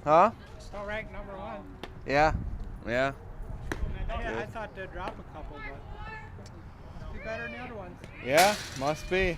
Huh? Still ranked number 1. Yeah. Yeah. I thought they'd drop a couple, but must be better than the other ones. Yeah, must be.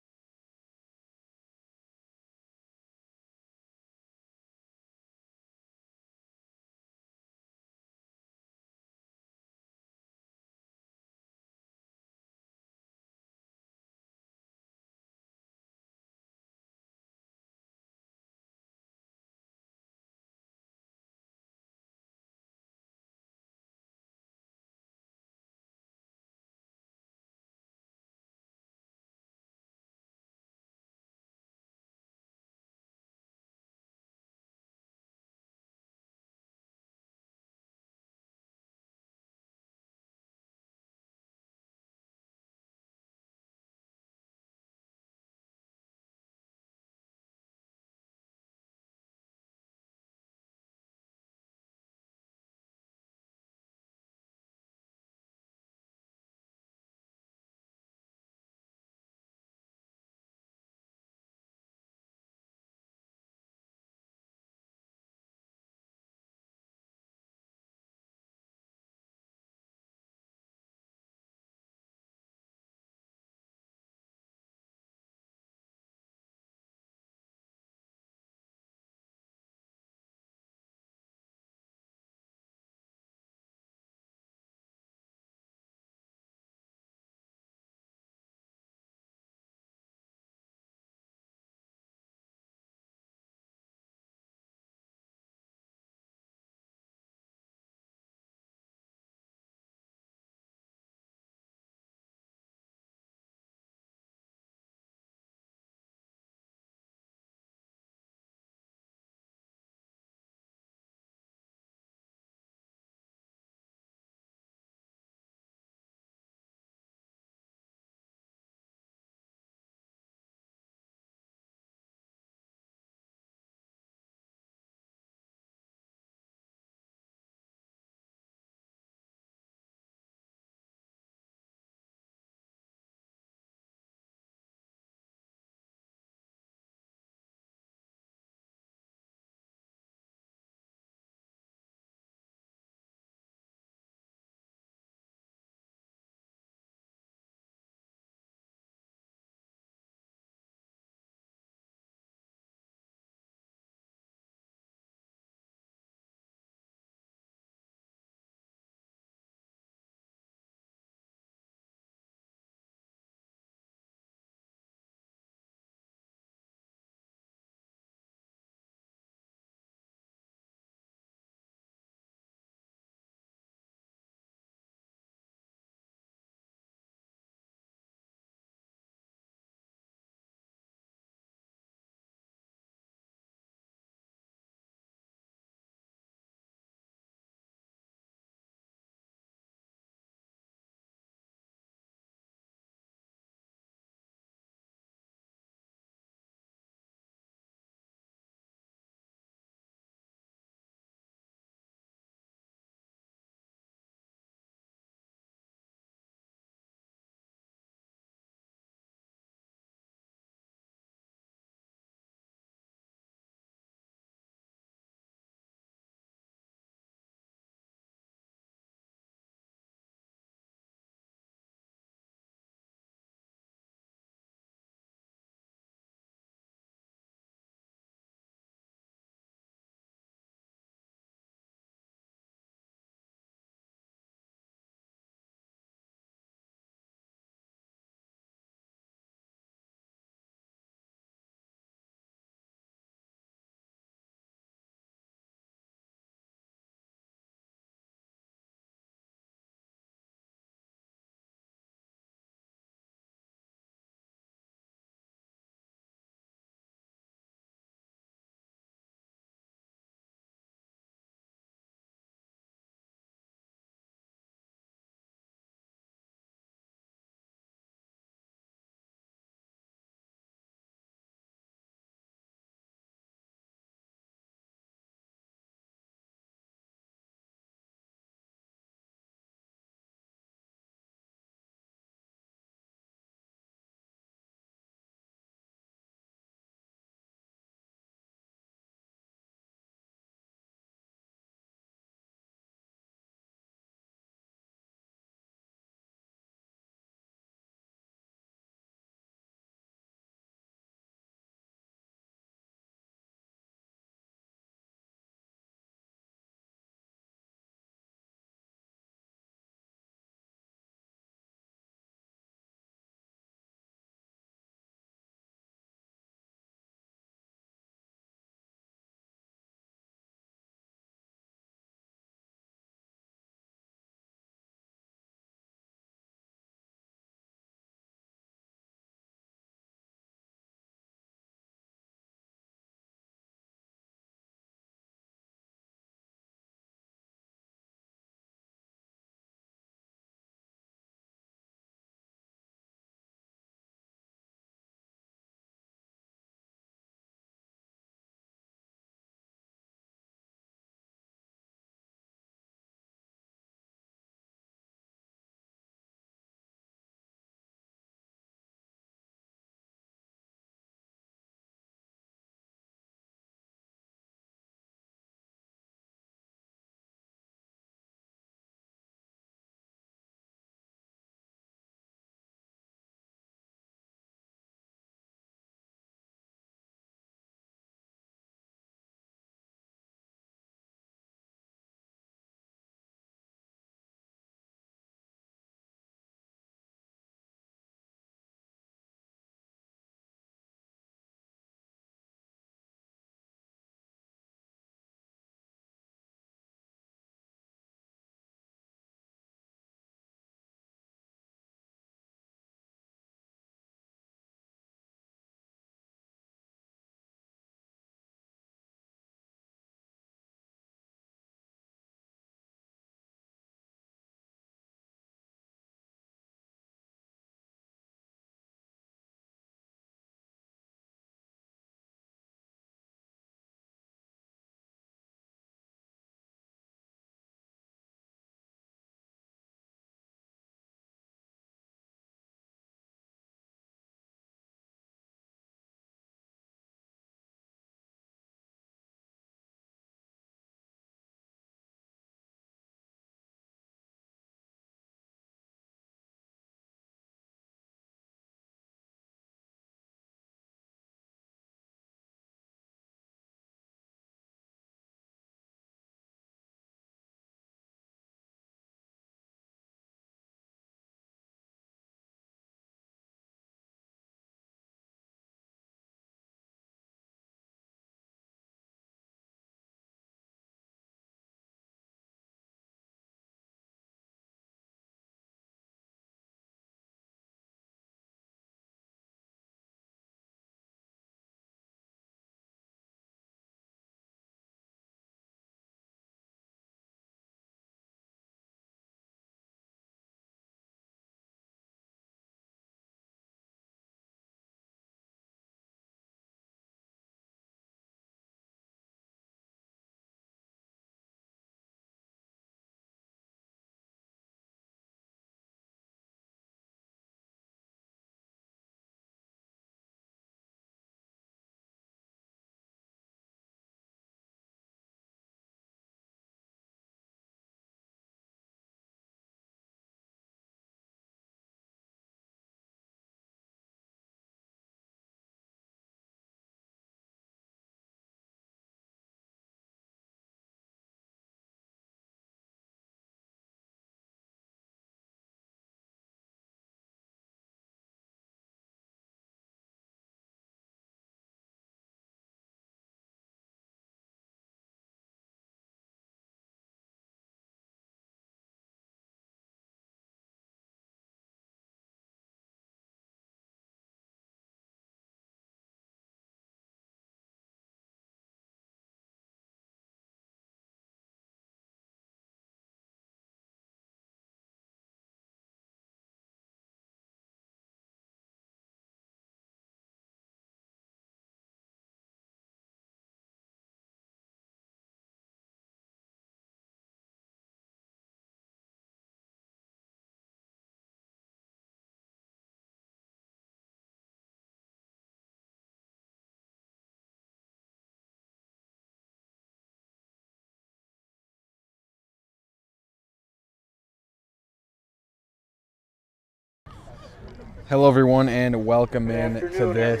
Hello, everyone, and welcome in to this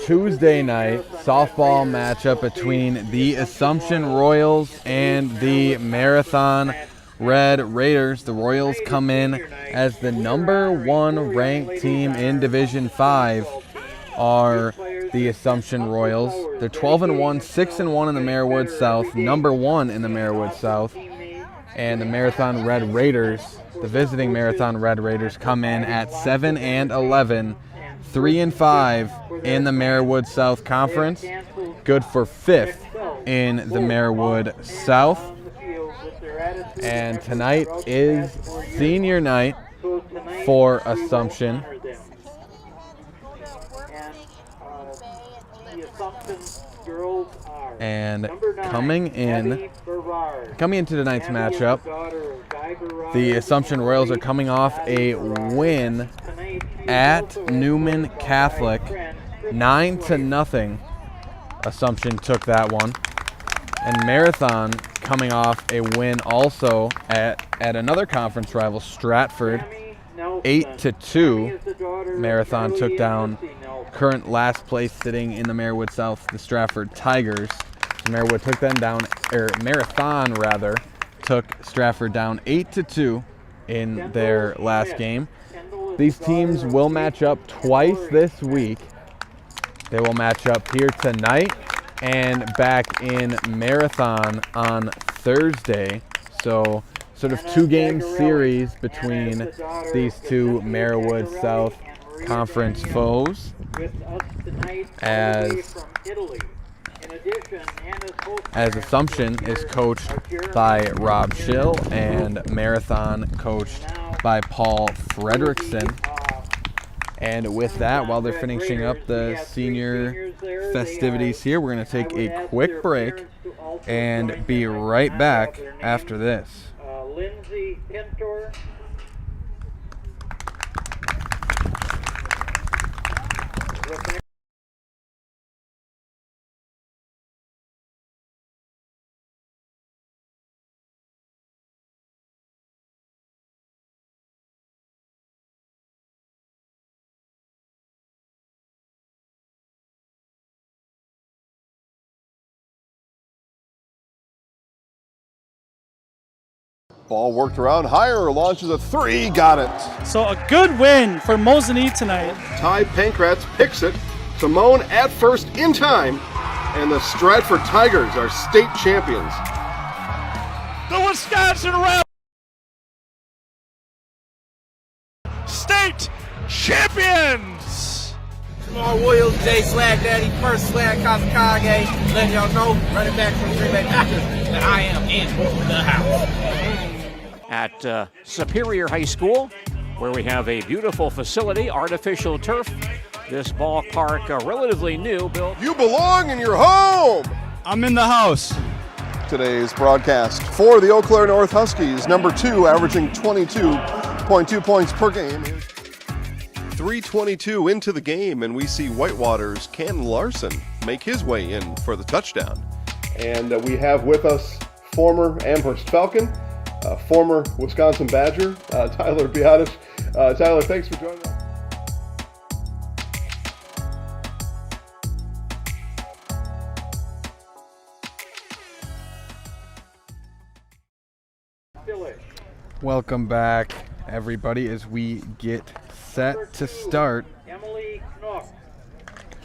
Tuesday night softball matchup between the Assumption Royals and the Marathon Red Raiders. The Royals come in as the number 1 ranked team in Division 5 are the Assumption Royals. They're 12-1, 6-1 in the Marywood South, number 1 in the Marywood South. And the Marathon Red Raiders, the visiting Marathon Red Raiders, come in at 7-11, 3-5 in the Marywood South Conference. Good for 5th in the Marywood South. And tonight is senior night for Assumption. And coming into tonight's matchup, the Assumption Royals are coming off a win at Newman Catholic, 9-0. Assumption took that one. And Marathon coming off a win also at another conference rival, Stratford, 8-2. Marathon took down current last place sitting in the Marywood South, the Stratford Tigers. So Marathon took Stratford down 8-2 in their last game. These teams will match up twice this week. They will match up here tonight and back in Marathon on Thursday. So sort of 2-game series between these two Marywood South Conference foes, as Assumption is coached by Rob Schill and Marathon coached by Paul Fredrickson. And with that, while they're finishing up the senior festivities here, we're going to take a quick break and be right back after this. Lindsey Pintor. Ball worked around higher, launches a 3, got it. So a good win for Mosinee tonight. Ty Pankratz picks it. Simone at first in time, and the Stratford Tigers are state champions. The Wisconsin Rail state champions. Small Williams, Jay Slag Daddy, first Slag Kazakage, letting y'all know, running back from Green Bay Packers, that I am in the house. At Superior High School, where we have a beautiful facility, artificial turf. This ballpark, relatively new, built. You belong in your home! I'm in the house. Today's broadcast for the Eau Claire North Huskies, number 2, averaging 22.2 points per game. 3:22 into the game, and we see Whitewater's Canton Larson make his way in for the touchdown. And we have with us former Amherst Falcon, former Wisconsin Badger, Tyler Biadish. Tyler, thanks for joining us. Welcome back, everybody, as we get set to start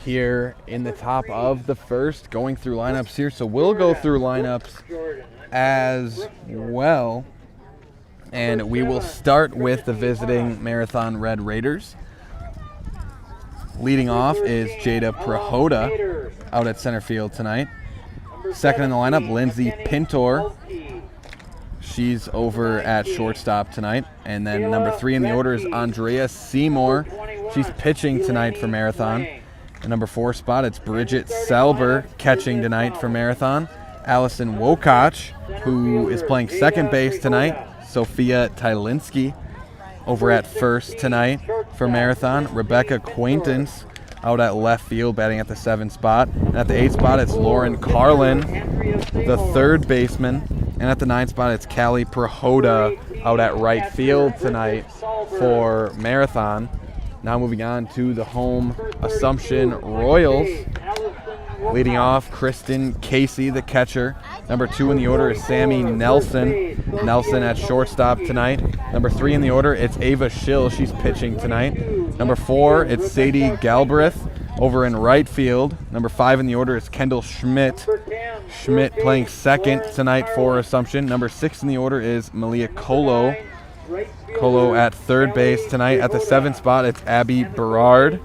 here in the top of the first, going through lineups here. So we'll go through lineups as well, and we will start with the visiting Marathon Red Raiders. Leading off is Jada Prahoda out at center field tonight. Second in the lineup, Lindsey Pintor. She's over at shortstop tonight. And then number 3 in the order is Andrea Seymour. She's pitching tonight for Marathon. The number 4 spot, it's Bridget Salver catching tonight for Marathon. Allison Wokach, who is playing second base tonight. Sophia Tylinski over at first tonight for Marathon. Rebecca Quaintance out at left field, batting at the 7 spot. And at the 8 spot, it's Lauren Carlin, the third baseman. And at the 9 spot, it's Callie Prahoda out at right field tonight for Marathon. Now moving on to the home Assumption Royals. Leading off, Kristen Casey, the catcher. Number 2 in the order is Sammy Nelson. Nelson at shortstop tonight. Number 3 in the order, it's Ava Schill. She's pitching tonight. Number 4, it's Sadie Galbraith over in right field. Number 5 in the order is Kendall Schmidt. Schmidt playing second tonight for Assumption. Number 6 in the order is Malia Colo. Colo at third base tonight. At the 7th spot, it's Abby Berard.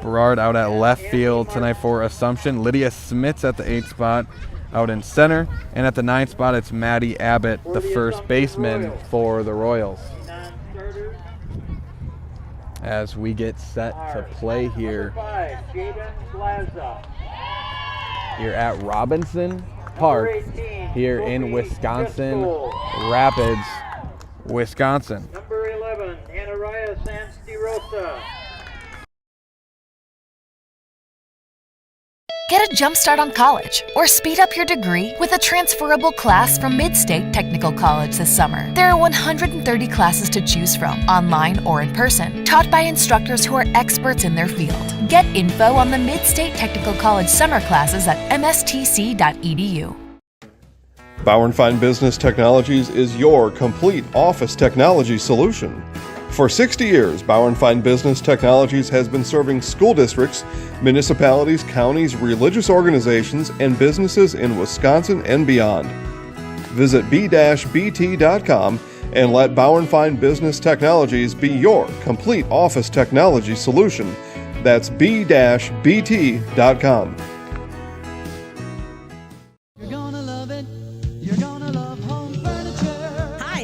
Berard out at left field tonight for Assumption. Lydia Smith at the 8th spot out in center. And at the 9th spot, it's Maddie Abbott, the first baseman for the Royals. As we get set to play here at Robinson Park here in Wisconsin Rapids, Wisconsin. Number 11, Andrea Seymour. Get a jump start on college or speed up your degree with a transferable class from Mid-State Technical College this summer. There are 130 classes to choose from, online or in person, taught by instructors who are experts in their field. Get info on the Mid-State Technical College summer classes at mstc.edu. Bauer & Fine Business Technologies is your complete office technology solution. For 60 years, Bauer & Fine Business Technologies has been serving school districts, municipalities, counties, religious organizations, and businesses in Wisconsin and beyond. Visit b-bt.com and let Bauer & Fine Business Technologies be your complete office technology solution. That's b-bt.com.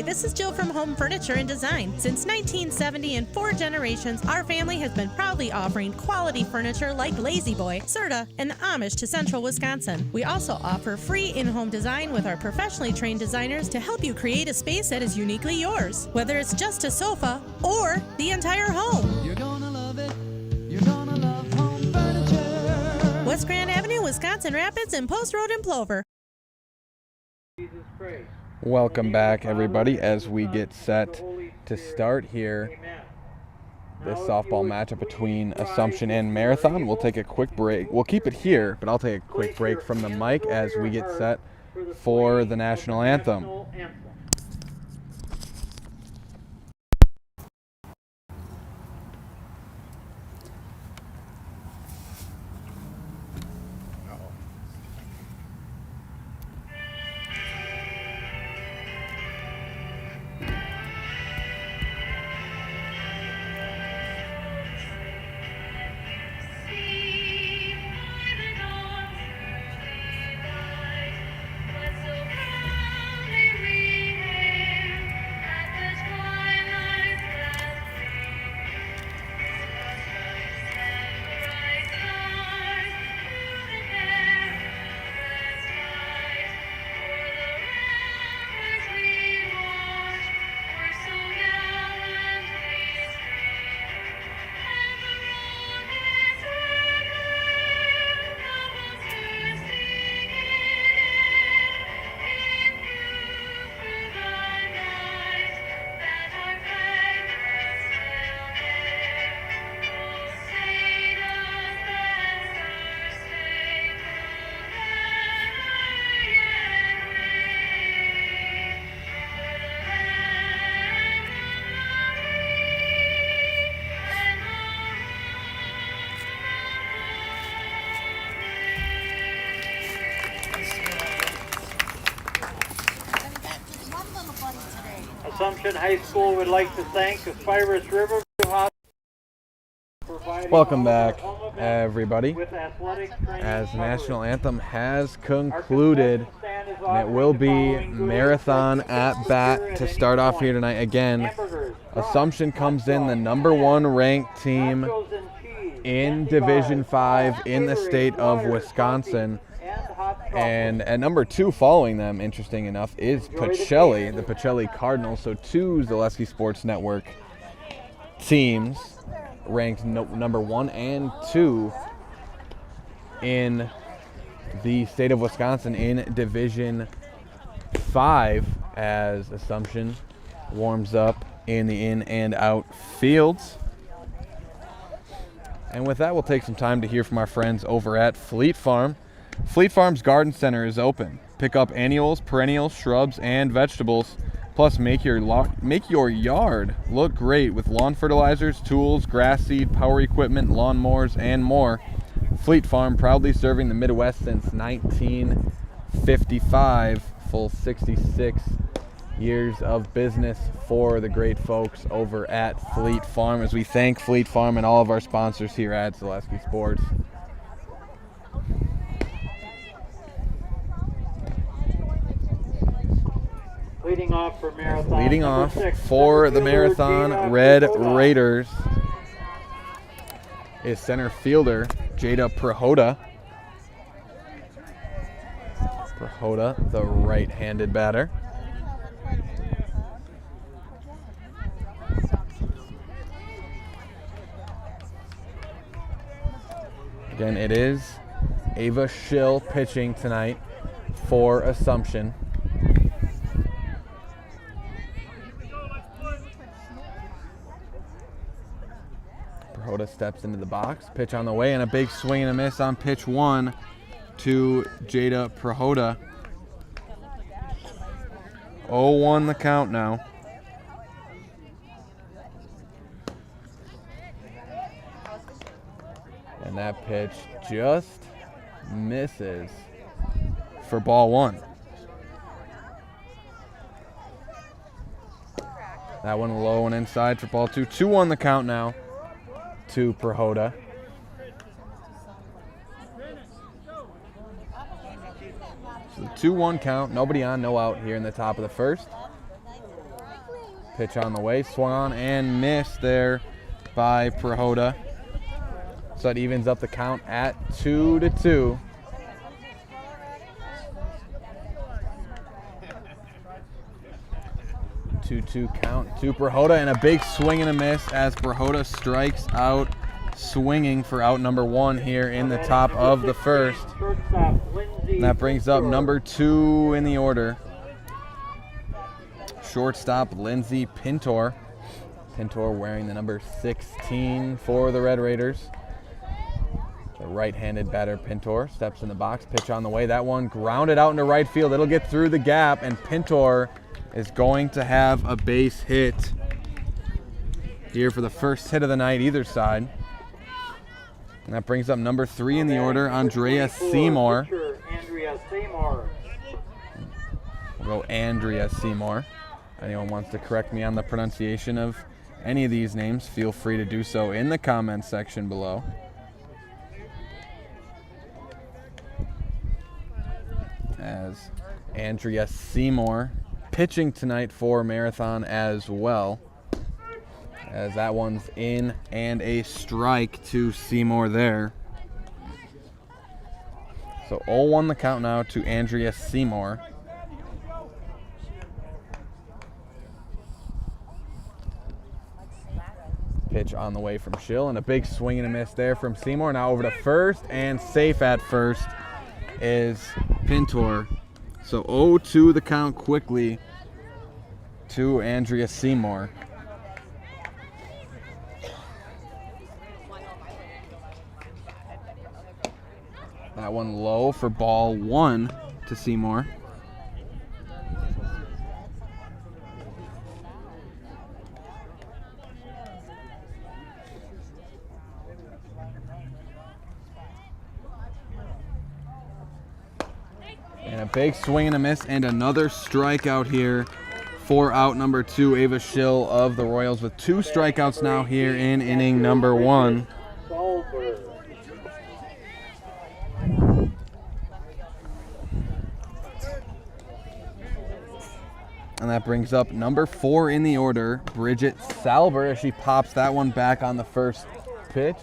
This is Jill from Home Furniture and Design. Since 1970 and 4 generations, our family has been proudly offering quality furniture like Lazy Boy, Serta, and the Amish to Central Wisconsin. We also offer free in-home design with our professionally trained designers to help you create a space that is uniquely yours, whether it's just a sofa or the entire home. You're gonna love it. You're gonna love Home Furniture. West Grand Avenue, Wisconsin Rapids, and Post Road in Plover. Welcome back, everybody, as we get set to start here this softball matchup between Assumption and Marathon. We'll take a quick break. We'll keep it here, but I'll take a quick break from the mic as we get set for the national anthem. Assumption High School would like to thank the Cyrus River Welcome back, everybody, as National Anthem has concluded, and it will be Marathon at bat to start off here tonight. Again, Assumption comes in the #1 ranked team in Division 5 in the state of Wisconsin. And at #2 following them, interesting enough, is Pacelli, the Pacelli Cardinals. So 2 Zaleski Sports Network teams ranked #1 and 2 in the state of Wisconsin in Division 5 as Assumption warms up in the in and out fields. And with that, we'll take some time to hear from our friends over at Fleet Farm. Fleet Farm's Garden Center is open. Pick up annuals, perennials, shrubs, and vegetables. Plus, make your yard look great with lawn fertilizers, tools, grass seed, power equipment, lawnmowers, and more. Fleet Farm, proudly serving the Midwest since 1955. Full 66 years of business for the great folks over at Fleet Farm, as we thank Fleet Farm and all of our sponsors here at Zaleski Sports. Leading off for Marathon. Leading off for the Marathon Red Raiders is center fielder Jada Prahoda. Prahoda, the right-handed batter. Again, it is Ava Schill pitching tonight for Assumption. Prahoda steps into the box, pitch on the way, and a big swing and a miss on pitch one to Jada Prahoda. 0-1 the count now. And that pitch just misses for ball one. That one low and inside for ball two. 2-1 the count now to Prahoda. So the 2-1 count, nobody on, no out here in the top of the first. Pitch on the way, swung on and missed there by Prahoda. So that evens up the count at 2-2. Two count to Prahoda, and a big swing and a miss as Prahoda strikes out swinging for out number one here in the top of the first. And that brings up number 2 in the order. Shortstop Lindsey Pintor. Pintor wearing the number 16 for the Red Raiders. The right-handed batter Pintor steps in the box, pitch on the way. That one grounded out into right field. It'll get through the gap, and Pintor is going to have a base hit here for the first hit of the night, either side. And that brings up number 3 in the order, Andrea Seymour. We'll go Andrea Seymour. Anyone wants to correct me on the pronunciation of any of these names, feel free to do so in the comments section below. As Andrea Seymour pitching tonight for Marathon as well, as that one's in and a strike to Seymour there. So 0-1 the count now to Andrea Seymour. Pitch on the way from Schill, and a big swing and a miss there from Seymour. Now over to first, and safe at first is Pintor. So 0-2 the count quickly to Andrea Seymour. That one low for ball 1 to Seymour. And a big swing and a miss, and another strikeout here for out number 2, Ava Schill of the Royals, with 2 strikeouts now here in inning number 1. And that brings up number 4 in the order, Bridget Salver, as she pops that one back on the first pitch.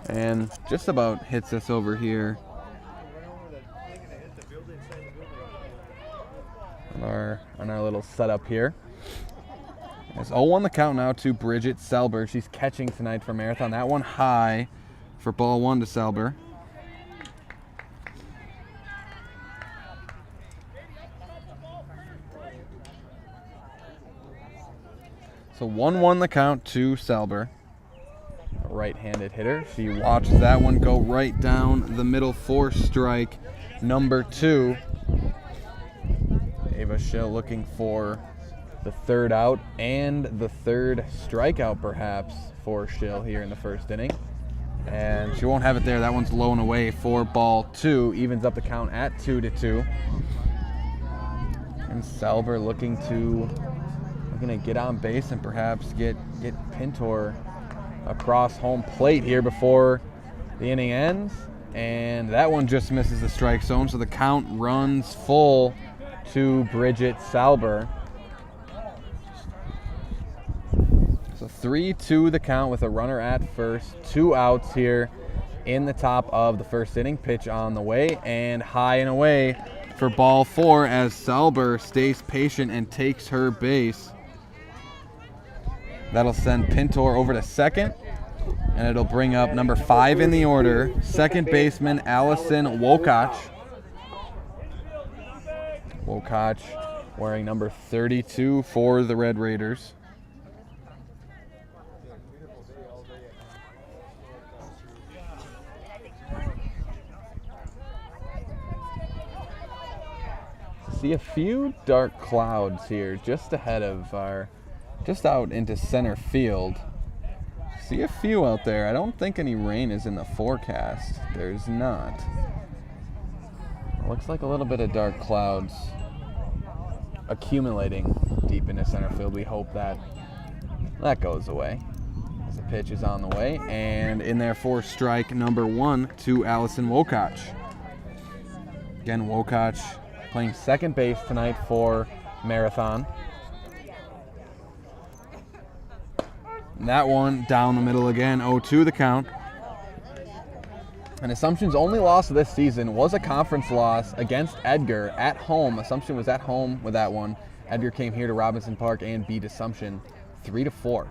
And just about hits us over here on our little setup here. It's 0-1 the count now to Bridget Salver. She's catching tonight for Marathon. That one high for ball 1 to Salver. So 1-1 the count to Salver. A right-handed hitter. She watches that one go right down the middle for strike number 2. Ava Schill looking for the third out and the third strikeout perhaps for Schill here in the first inning. And she won't have it there. That one's low and away for ball 2. Evens up the count at 2-2. And Salver looking to get on base and perhaps get Pintor across home plate here before the inning ends. And that one just misses the strike zone, so the count runs full to Bridget Salver. So 3-2 the count with a runner at first. 2 outs here in the top of the first inning. Pitch on the way and high and away for ball 4 as Salver stays patient and takes her base. That'll send Pintor over to second, and it'll bring up number 5 in the order, second baseman Allison Wokach. Wokach wearing number 32 for the Red Raiders. See a few dark clouds here just ahead of just out into center field. See a few out there. I don't think any rain is in the forecast. There's not. Looks like a little bit of dark clouds accumulating deep into center field. We hope that goes away as the pitch is on the way. And in there for strike number 1 to Allison Wokach. Again, Wokach playing second base tonight for Marathon. And that one down the middle again, 0-2 the count. And Assumption's only loss of this season was a conference loss against Edgar at home. Assumption was at home with that one. Edgar came here to Robinson Park and beat Assumption 3-4.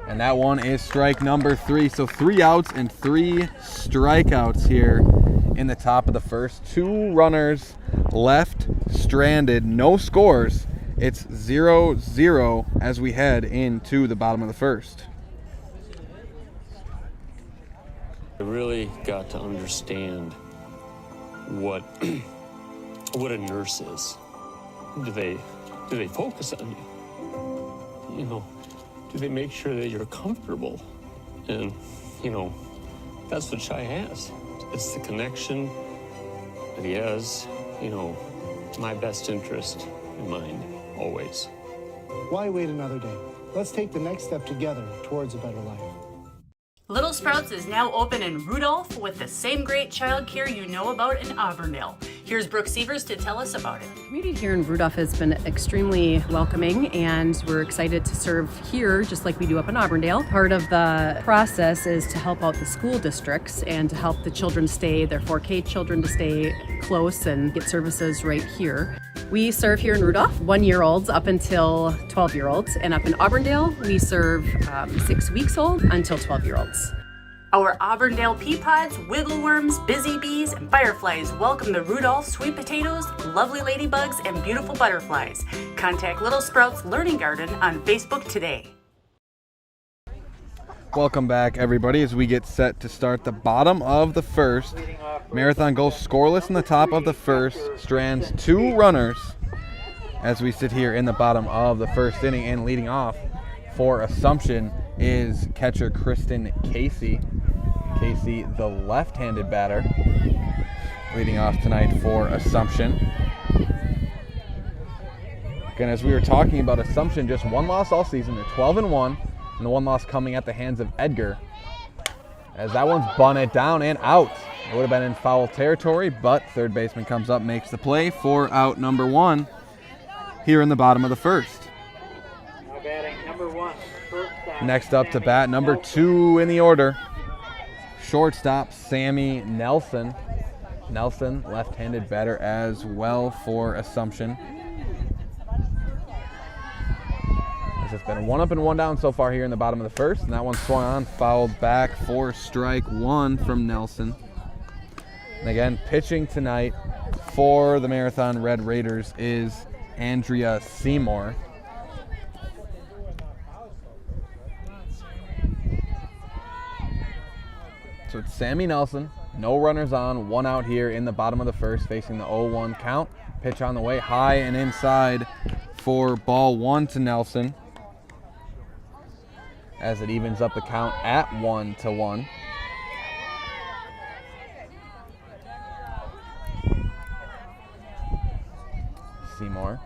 And that one is strike number 3. So 3 outs and 3 strikeouts here in the top of the first. 2 runners left stranded, no scores. It's 0-0 as we head into the bottom of the first. I really got to understand what a nurse is. Do they focus on you? You know, do they make sure that you're comfortable? And you know, that's what Shai has. It's the connection that he has. You know, my best interest in mind. Always. Why wait another day? Let's take the next step together towards a better life. Little Sprouts is now open in Rudolph with the same great childcare you know about in Auburndale. Here's Brooke Sievers to tell us about it. The community here in Rudolph has been extremely welcoming, and we're excited to serve here just like we do up in Auburndale. Part of the process is to help out the school districts and to help the children stay, their 4K children to stay close and get services right here. We serve here in Rudolph 1-year-olds up until 12-year-olds, and up in Auburndale we serve 6 weeks old until 12-year-olds. Our Auburndale pea pods, wiggle worms, busy bees, and fireflies welcome the Rudolph sweet potatoes, lovely ladybugs, and beautiful butterflies. Contact Little Sprouts Learning Garden on Facebook today. Welcome back, everybody, as we get set to start the bottom of the first. Marathon goes scoreless in the top of the first, strands 2 runners as we sit here in the bottom of the first inning. And leading off for Assumption is catcher Kristen Casey. Casey, the left-handed batter, leading off tonight for Assumption. Again, as we were talking about Assumption, just 1 loss all season. They're 12-1, and the 1 loss coming at the hands of Edgar. As that one's bunted down and out. It would have been in foul territory, but third baseman comes up, makes the play for out number 1 here in the bottom of the first. Now batting number 1. Next up to bat, number 2 in the order. Shortstop, Sammy Nelson. Nelson, left-handed batter as well for Assumption. It's been 1 up and 1 down so far here in the bottom of the first, and that one swung on, fouled back for strike 1 from Nelson. And again, pitching tonight for the Marathon Red Raiders is Andrea Seymour. So it's Sammy Nelson. No runners on, 1 out here in the bottom of the first, facing the 0-1 count. Pitch on the way, high and inside for ball 1 to Nelson, as it evens up the count at 1-1. Seymour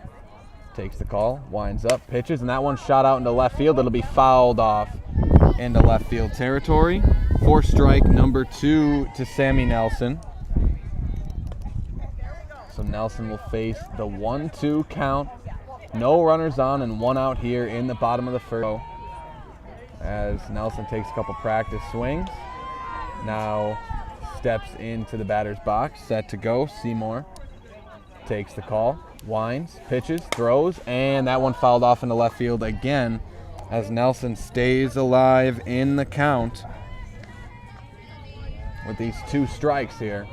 takes the call, winds up, pitches, and that one shot out into left field. It'll be fouled off into left field territory. For strike number 2 to Sammy Nelson. So Nelson will face the 1-2 count. No runners on and 1 out here in the bottom of the first. As Nelson takes a couple practice swings. Now steps into the batter's box, set to go. Seymour takes the call, winds, pitches, throws, and that one fouled off into left field again as Nelson stays alive in the count with these 2 strikes here.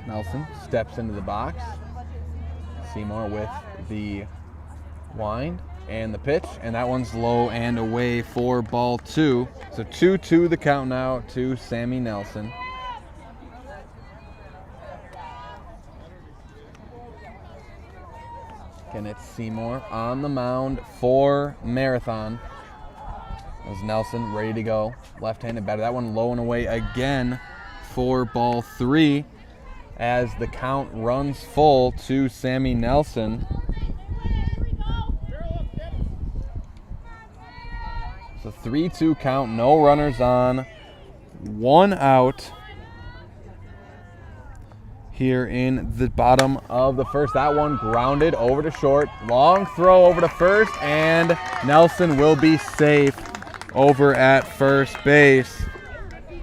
Nelson steps into the box. Seymour with the wind and the pitch, and that one's low and away for ball 2. So 2-2 the count now to Sammy Nelson. And it's Seymour on the mound for Marathon. As Nelson ready to go. Left-handed batter. That one low and away again for ball 3 as the count runs full to Sammy Nelson. So 3-2 count, no runners on, 1 out here in the bottom of the first. That one grounded over to short. Long throw over to first, and Nelson will be safe over at first base.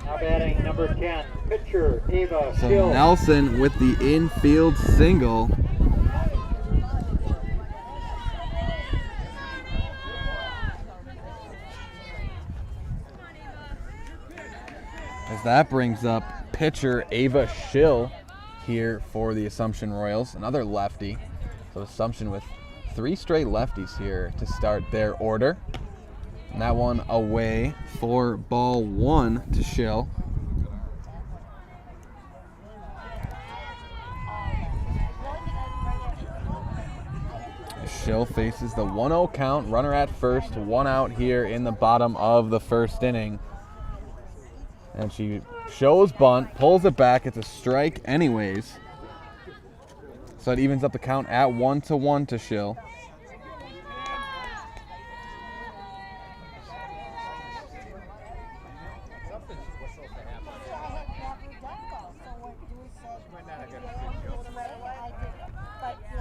Now batting number 10, pitcher Ava So Schill. Nelson with the infield single. As that brings up pitcher Ava Schill here for the Assumption Royals, another lefty. So Assumption with 3 straight lefties here to start their order. And that one away for ball 1 to Schill. Schill faces the 1-0 count, runner at first, 1 out here in the bottom of the first inning. And she shows bunt, pulls it back. It's a strike anyways. So it evens up the count at 1-1 to Schill.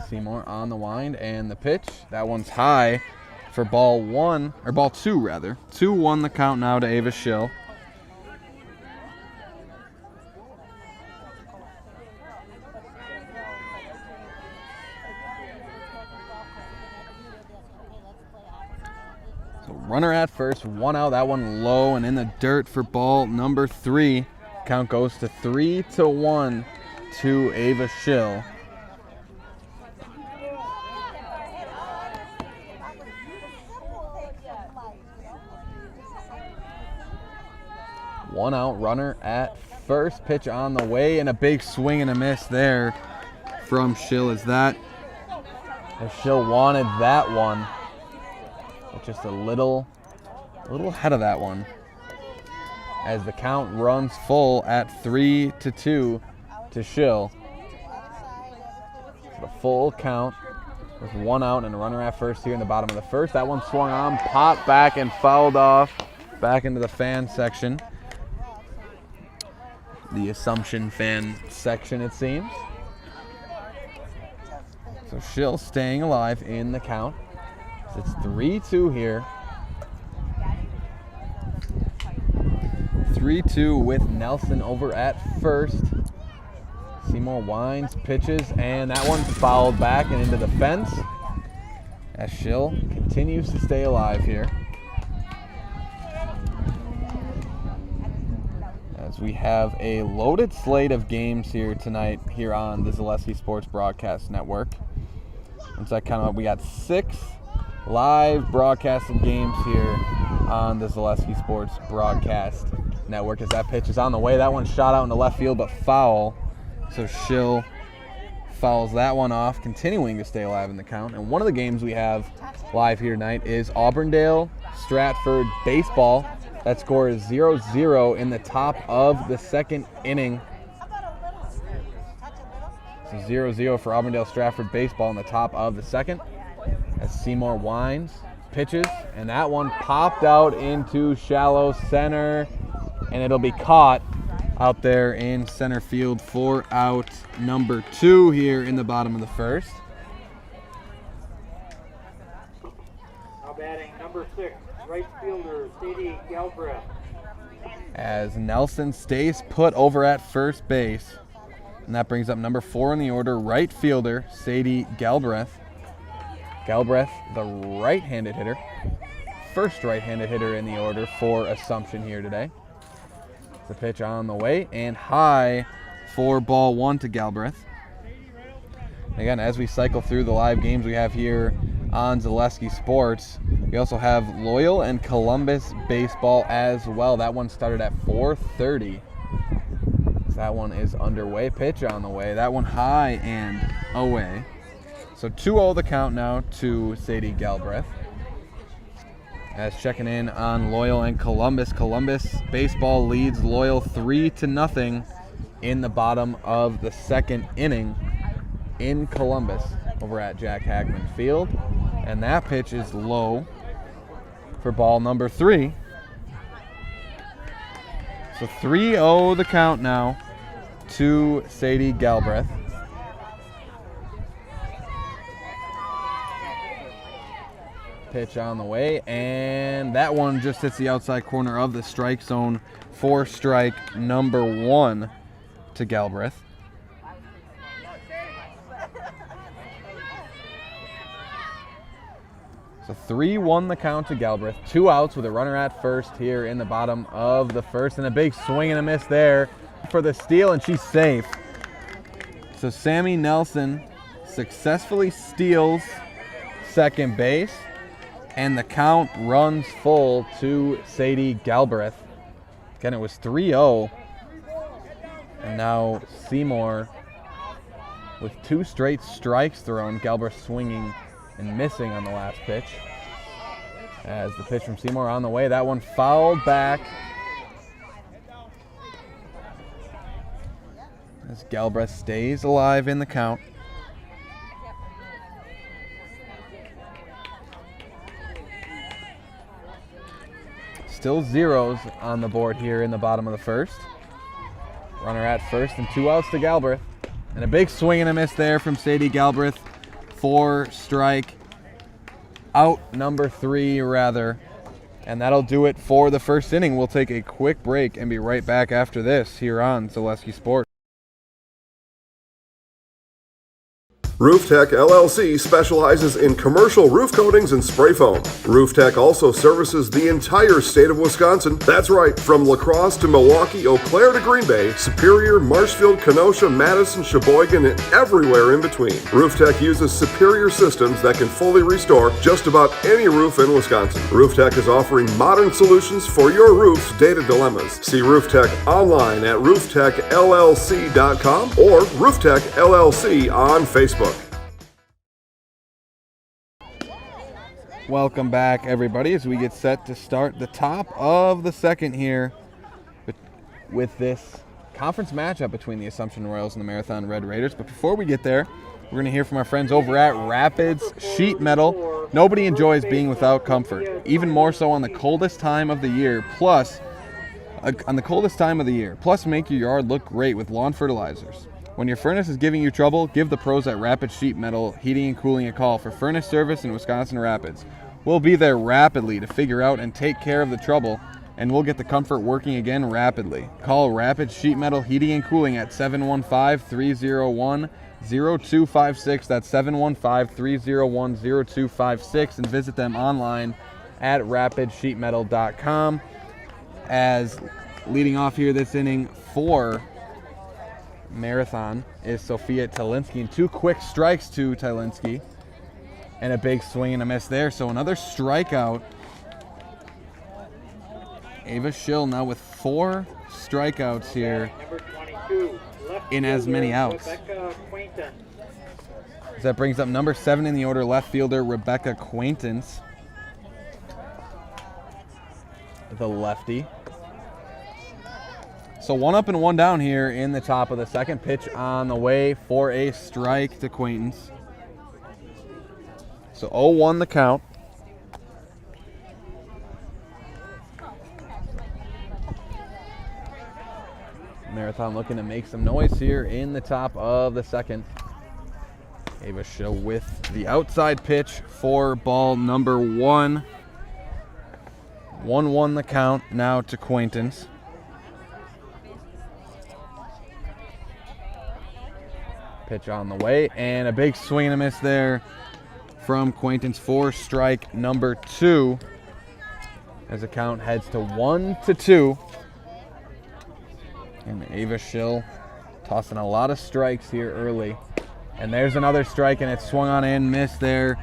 Seymour on the wind and the pitch. That one's high for ball 2 rather. 2-1 the count now to Ava Schill. Runner at first, 1 out. That one low and in the dirt for ball number 3. Count goes to 3-1 to Ava Schill. One out, runner at first. Pitch on the way, and a big swing and a miss there from Schill. As Schill wanted that one. Just a little ahead of that one as the count runs full at 3-2 to Schill. The full count with 1 out and a runner at first here in the bottom of the first. That one swung on, popped back and fouled off back into the fan section. The Assumption fan section, it seems. So Schill staying alive in the count. It's 3-2 here. 3-2 with Nelson over at first. Seymour winds, pitches, and that one fouled back and into the fence as Schill continues to stay alive here. As we have a loaded slate of games here tonight here on the Zaleski Sports Broadcast Network. Once I count up, we got 6 live broadcasted games here on the Zaleski Sports Broadcast Network as that pitch is on the way. That one shot out into left field, but foul. So Schill fouls that one off, continuing to stay alive in the count. And one of the games we have live here tonight is Auburndale Stratford baseball. That score is 0-0 in the top of the second inning. So 0-0 for Auburndale Stratford baseball in the top of the second. As Seymour winds, pitches, and that one popped out into shallow center, and it'll be caught out there in center field for out number 2 here in the bottom of the first. Now batting number 6, right fielder Sadie Galbraith. As Nelson stays put over at first base, and that brings up number 4 in the order, right fielder Sadie Galbraith. Galbraith, the right-handed hitter, first right-handed hitter in the order for Assumption here today. The pitch on the way and high for ball 1 to Galbraith. Again, as we cycle through the live games we have here on Zaleski Sports, we also have Loyal and Columbus baseball as well. That one started at 4:30. That one is underway. Pitch on the way. That one high and away. So 2-0 the count now to Sadie Galbraith. As checking in on Loyal and Columbus. Columbus baseball leads Loyal 3-0 in the bottom of the second inning in Columbus over at Jack Hackman Field. And that pitch is low for ball number 3. So 3-0 the count now to Sadie Galbraith. Pitch on the way, and that one just hits the outside corner of the strike zone for strike number 1 to Galbraith. So 3-1 the count to Galbraith. 2 outs with a runner at first here in the bottom of the first, and a big swing and a miss there for the steal, and she's safe. So Sammy Nelson successfully steals second base, and the count runs full to Sadie Galbraith. Again, it was 3-0, and now Seymour with 2 straight strikes thrown. Galbraith swinging and missing on the last pitch. As the pitch from Seymour on the way, that one fouled back. As Galbraith stays alive in the count. Still zeros on the board here in the bottom of the first. Runner at first and 2 outs to Galbraith. And a big swing and a miss there from Sadie Galbraith for strike out number 3 rather. And that'll do it for the first inning. We'll take a quick break and be right back after this here on Zaleski Sports. Rooftech LLC specializes in commercial roof coatings and spray foam. Rooftech also services the entire state of Wisconsin. That's right, from La Crosse to Milwaukee, Eau Claire to Green Bay, Superior, Marshfield, Kenosha, Madison, Sheboygan, and everywhere in between. Rooftech uses superior systems that can fully restore just about any roof in Wisconsin. Rooftech is offering modern solutions for your roof's data dilemmas. See Rooftech online at rooftechllc.com or Rooftech LLC on Facebook. Welcome back, everybody, as we get set to start the top of the second here with this conference matchup between the Assumption Royals and the Marathon Red Raiders. But before we get there, we're going to hear from our friends over at Rapids Sheet Metal. Nobody enjoys being without comfort, even more so on the coldest time of the year. Plus, make your yard look great with lawn fertilizers. When your furnace is giving you trouble, give the pros at Rapids Sheet Metal Heating and Cooling a call for furnace service in Wisconsin Rapids. We'll be there rapidly to figure out and take care of the trouble, and we'll get the comfort working again rapidly. Call Rapids Sheet Metal Heating and Cooling at 715-301-0256. That's 715-301-0256, and visit them online at rapidsheetmetal.com. As leading off here this inning for Marathon is Sophia Tylinski, and 2 quick strikes to Tylinski And a big swing and a miss there. So another strikeout. Ava Schill now with 4 strikeouts here in as many outs. So that brings up number 7 in the order, left fielder Rebecca Quaintance, the lefty. So 1 up and 1 down here in the top of the second. Pitch on the way for a strike to Quaintance. So 0-1 the count. Marathon looking to make some noise here in the top of the second. Ava Schill with the outside pitch for ball number 1. 1-1 the count now to Quaintance. Pitch on the way, and a big swing and a miss there from Quaintance for strike number 2. As the count heads to 1-2. And Ava Schill tossing a lot of strikes here early. And there's another strike, and it's swung on and missed there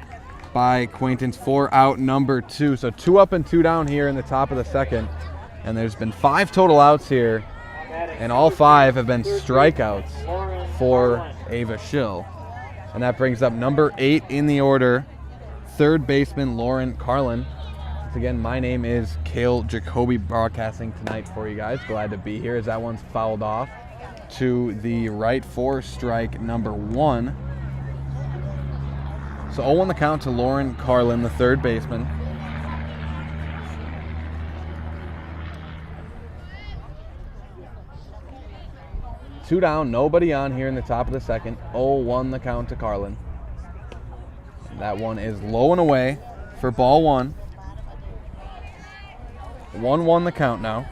by Quaintance for out number 2. So 2 up and 2 down here in the top of the second. And there's been 5 total outs here, and all 5 have been strikeouts for Ava Schill. And that brings up number 8 in the order, third baseman Lauren Carlin. Once again, my name is Cale Jacoby, broadcasting tonight for you guys. Glad to be here as that one's fouled off to the right for strike number 1. So 0-1 the count to Lauren Carlin, the third baseman. Two down, nobody on here in the top of the second. 0-1 the count to Carlin. And that one is low and away for ball 1. 1-1 the count now.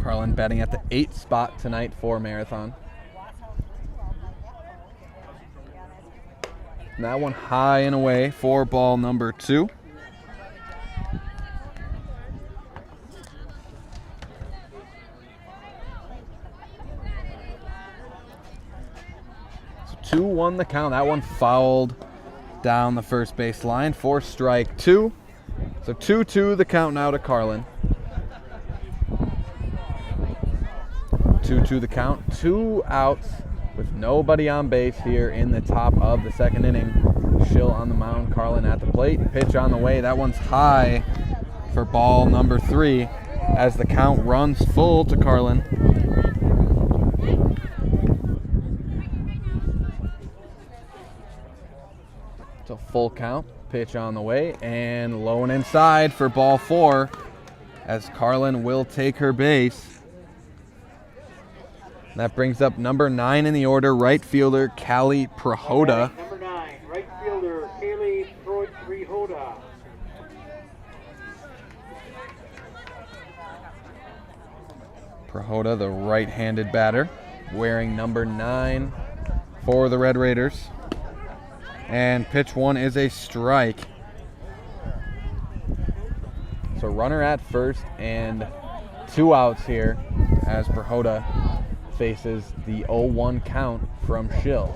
Carlin batting at the 8th spot tonight for Marathon. And that one high and away for ball number 2. So 2-1 the count. That one fouled down the first base line for strike 2. So 2-2 the count now to Carlin. 2-2 the count. 2 outs with nobody on base here in the top of the second inning. Schill on the mound, Carlin at the plate. Pitch on the way. That one's high for ball number 3 as the count runs full to Carlin. It's a full count. Pitch on the way and low and inside for ball 4 as Carlin will take her base. That brings up number 9 in the order, right fielder Callie Prahoda. Number 9, right fielder Callie Prahoda. Prahoda, the right-handed batter, wearing number 9 for the Red Raiders. And pitch 1 is a strike. So runner at first and 2 outs here as Prahoda faces the 0-1 count from Schill.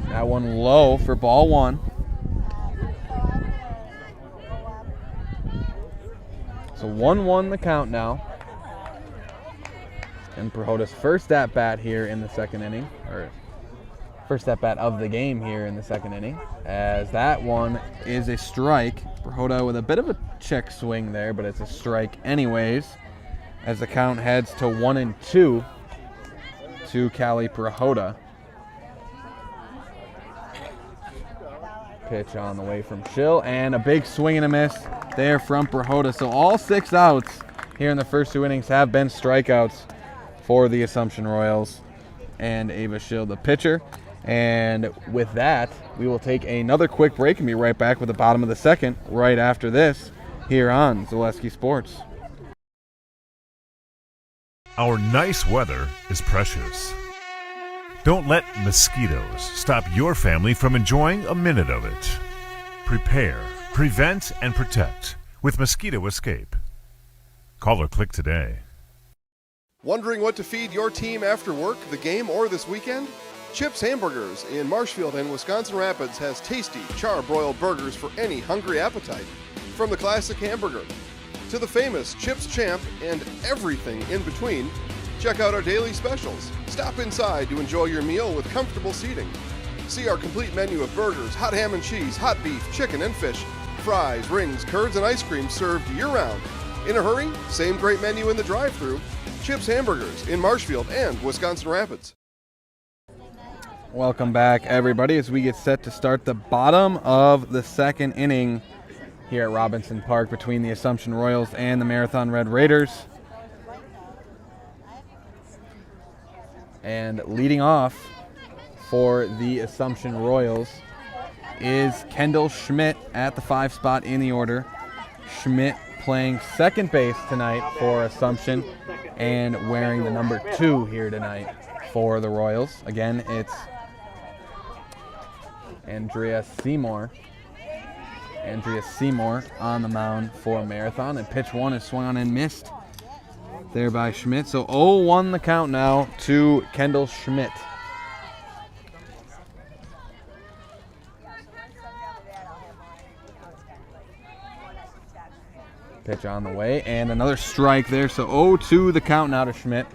That one low for ball 1. So 1-1 the count now. And Prahoda's first at bat here in the second inning, or first at bat of the game here in the second inning, as that one is a strike. Prahoda with a bit of a check swing there, but it's a strike anyways, as the count heads to 1-2 to Callie Prahoda. Pitch on the way from Schill, and a big swing and a miss there from Prahoda. So all 6 outs here in the first 2 innings have been strikeouts for the Assumption Royals and Ava Schill, the pitcher. And with that, we will take another quick break and be right back with the bottom of the second right after this here on Zaleski Sports. Our nice weather is precious. Don't let mosquitoes stop your family from enjoying a minute of it. Prepare, prevent, and protect with Mosquito Escape. Call or click today. Wondering what to feed your team after work, the game, or this weekend? Chips Hamburgers in Marshfield and Wisconsin Rapids has tasty, char-broiled burgers for any hungry appetite. From the classic hamburger to the famous Chips Champ and everything in between, check out our daily specials. Stop inside to enjoy your meal with comfortable seating. See our complete menu of burgers, hot ham and cheese, hot beef, chicken and fish, fries, rings, curds, and ice cream served year-round. In a hurry? Same great menu in the drive-thru. Chips Hamburgers in Marshfield and Wisconsin Rapids. Welcome back, everybody, as we get set to start the bottom of the second inning here at Robinson Park between the Assumption Royals and the Marathon Red Raiders. And leading off for the Assumption Royals is Kendall Schmidt at the 5 spot in the order. Schmidt playing second base tonight for Assumption and wearing the number 2 here tonight for the Royals. Again, it's Andrea Seymour. Andrea Seymour on the mound for Marathon, and pitch 1 is swung on and missed there by Schmidt. So 0-1 the count now to Kendall Schmidt. Pitch on the way, and another strike there. So 0-2 the count now to Schmidt.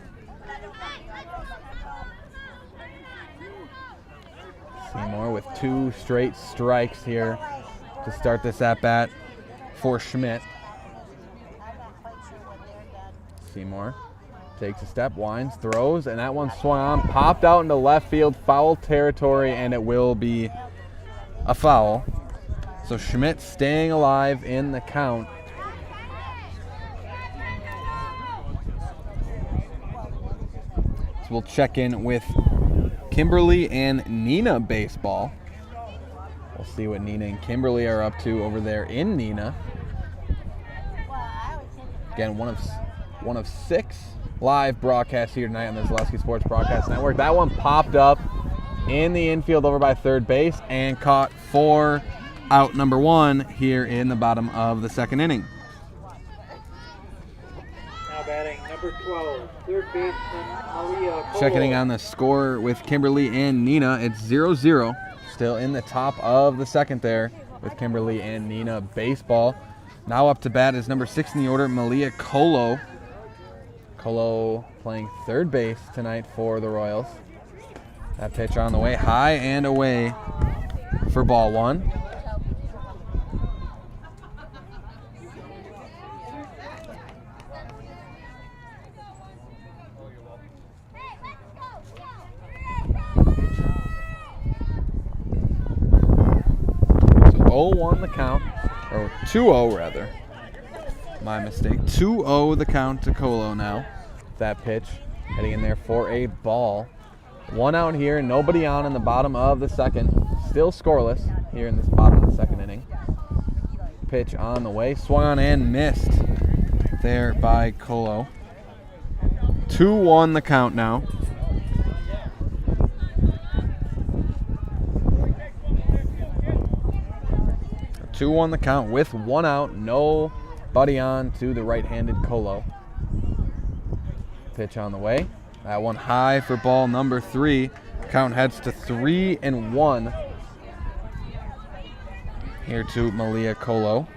Seymour with 2 straight strikes here to start this at-bat for Schmidt. Seymour takes a step, winds, throws, and that one swung on, popped out into left field, foul territory, and it will be a foul. So Schmidt staying alive in the count. So we'll check in with Kimberly and Nina baseball. We'll see what Nina and Kimberly are up to over there in Nina. Again, one of 6 live broadcasts here tonight on the Zaleski Sports Broadcast Network. That one popped up in the infield over by third base and caught for out number 1 here in the bottom of the second inning. Now batting number 12, third baseman Malia. Checking on the score with Kimberly and Nina, it's 0-0. Still in the top of the second there with Kimberly and Nina baseball. Now up to bat is number 6 in the order, Malia Colo. Colo playing third base tonight for the Royals. That pitch on the way, high and away for ball 1. So 0-1 the count, or 2-0 rather. My mistake. 2-0 the count to Colo now. That pitch heading in there for a ball. 1 out here, nobody on in the bottom of the second. Still scoreless here in this bottom of the second inning. Pitch on the way, swung on and missed there by Colo. 2-1 the count now. Two on the count with 1 out, nobody on to the right-handed Colo. Pitch on the way. That one high for ball number 3. Count heads to 3-1 here to Malia Colo.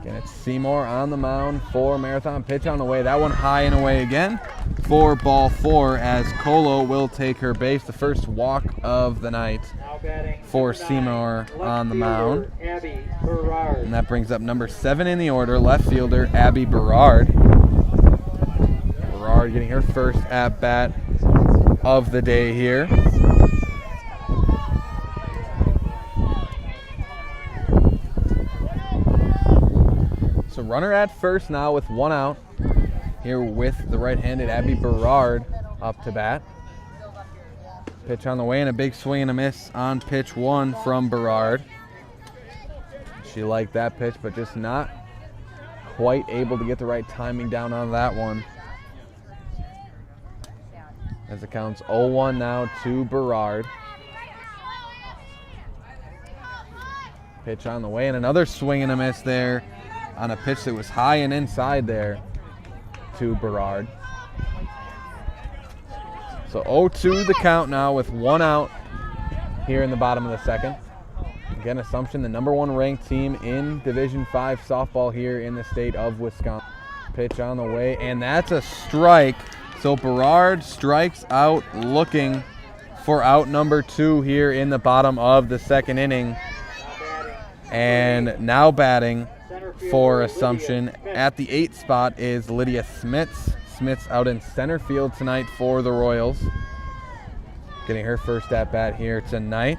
Again, it's Seymour on the mound for Marathon. Pitch on the way. That one high and away again for ball 4 as Colo will take her base. The first walk of the night for Seymour on the mound. And that brings up number 7 in the order, left fielder Abby Berard. Berard getting her first at-bat of the day here. So runner at first now with 1 out. Here with the right-handed Abby Berard up to bat. Pitch on the way and a big swing and a miss on pitch 1 from Berard. She liked that pitch, but just not quite able to get the right timing down on that one. As it counts 0-1 now to Berard. Pitch on the way and another swing and a miss there on a pitch that was high and inside there to Berard. So 0-2 the count now with 1 out here in the bottom of the second. Again, Assumption, the #1 ranked team in Division 5 softball here in the state of Wisconsin. Pitch on the way, and that's a strike. So Berard strikes out, looking for out number 2 here in the bottom of the second inning. And now batting for Assumption at the 8th spot is Lydia Smith. Smith's out in center field tonight for the Royals. Getting her first at bat here tonight.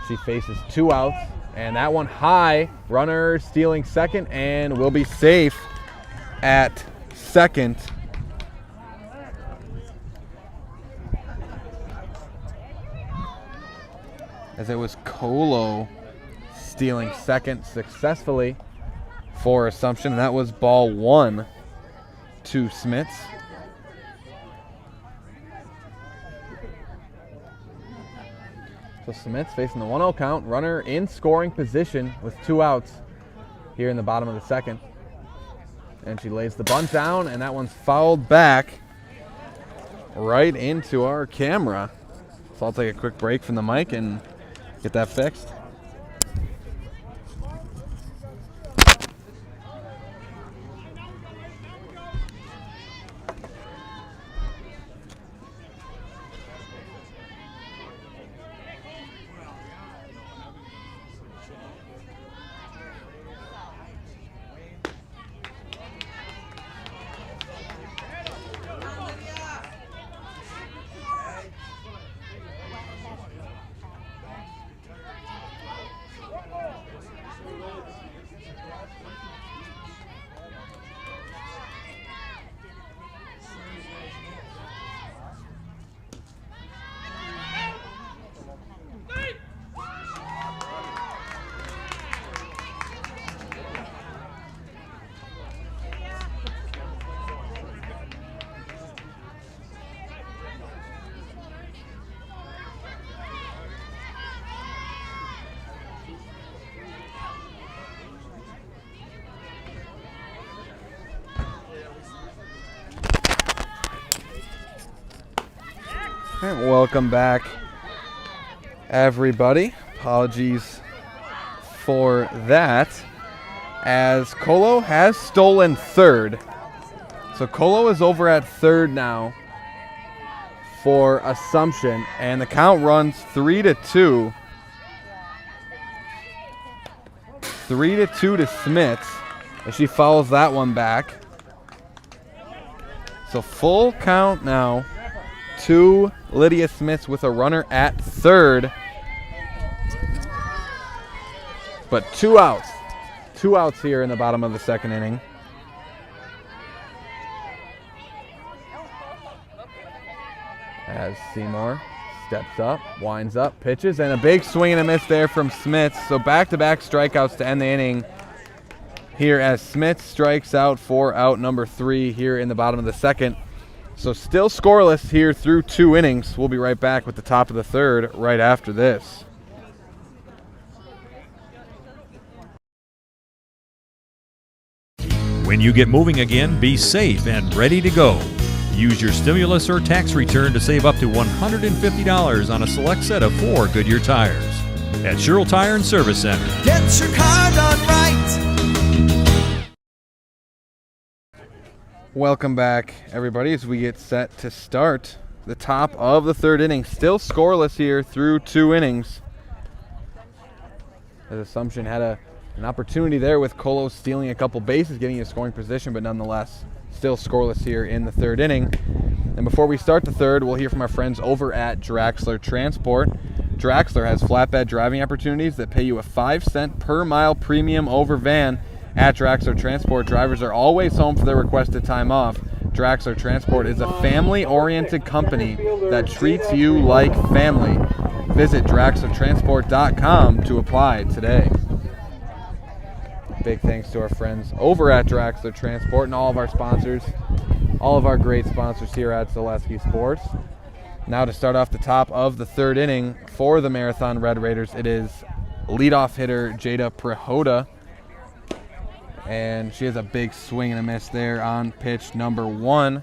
She faces 2 outs, and that one high. Runner stealing second and will be safe at second. As it was Colo stealing second successfully for Assumption. That was ball 1 to Smiths. So Smiths facing the 1-0 count. Runner in scoring position with 2 outs here in the bottom of the second. And she lays the bunt down, and that one's fouled back right into our camera. So I'll take a quick break from the mic and get that fixed. And welcome back, everybody. Apologies for that, as Colo has stolen third. So Colo is over at third now for Assumption, and the count runs 3-2. 3-2 to Smiths as she follows that one back. So full count now to Lydia Smith with a runner at third. But 2 outs. 2 outs here in the bottom of the second inning. As Seymour steps up, winds up, pitches, and a big swing and a miss there from Smith. So back-to-back strikeouts to end the inning here as Smith strikes out for out number 3 here in the bottom of the second. So still scoreless here through 2 innings. We'll be right back with the top of the third right after this. When you get moving again, be safe and ready to go. Use your stimulus or tax return to save up to $150 on a select set of 4 Goodyear tires at Sherrill Tire and Service Center. Get your car done right. Welcome back, everybody, as we get set to start the top of the third inning. Still scoreless here through 2 innings. As Assumption had an opportunity there with Colo stealing a couple bases, getting in scoring position, but nonetheless still scoreless here in the third inning. And before we start the third, we'll hear from our friends over at Draxler Transport. Draxler has flatbed driving opportunities that pay you a 5-cent per mile premium over van. At Draxler Transport, drivers are always home for their requested time off. Draxler Transport is a family-oriented company that treats you like family. Visit DraxlerTransport.com to apply today. Big thanks to our friends over at Draxler Transport and all of our sponsors, all of our great sponsors here at Zaleski Sports. Now to start off the top of the third inning for the Marathon Red Raiders, it is leadoff hitter Jada Prahoda. And she has a big swing and a miss there on pitch number 1.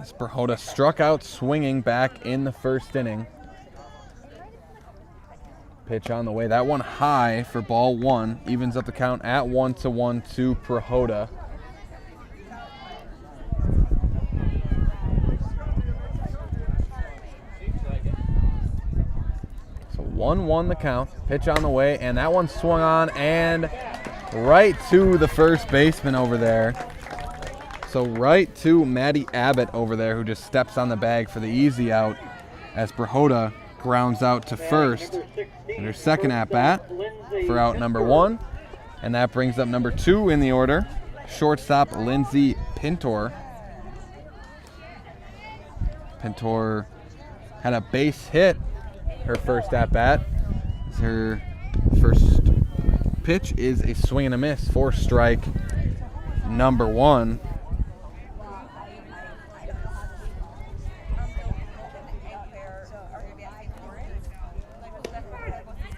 As Prahoda struck out swinging back in the first inning. Pitch on the way. That one high for ball 1. Evens up the count at 1-1 to Prahoda. So 1-1 the count. Pitch on the way, and that one swung on and right to the first baseman over there. So right to Maddie Abbott over there, who just steps on the bag for the easy out as Prahoda grounds out to first in her second at-bat for out number 1. And that brings up number 2 in the order, shortstop Lindsey Pintor. Pintor had a base hit her first at-bat. Her first pitch is a swing and a miss for strike number 1.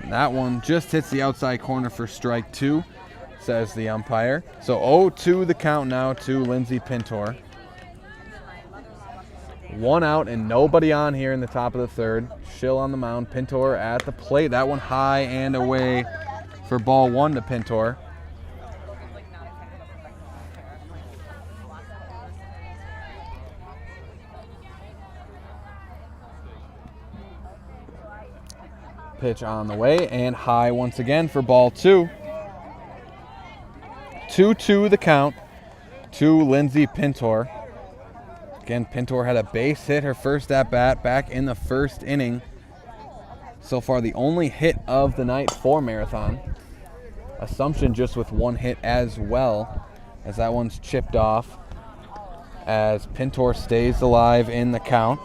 That one just hits the outside corner for strike 2, says the umpire. So 0-2 the count now to Lindsey Pintor. 1 out and nobody on here in the top of the third. Schill on the mound, Pintor at the plate. That one high and away for ball 1 to Pintor. Pitch on the way and high once again for ball 2. 2-2 the count to Lindsey Pintor. Again, Pintor had a base hit her first at-bat back in the first inning. So far the only hit of the night for Marathon. Assumption just with 1 hit as well, as that one's chipped off as Pintor stays alive in the count.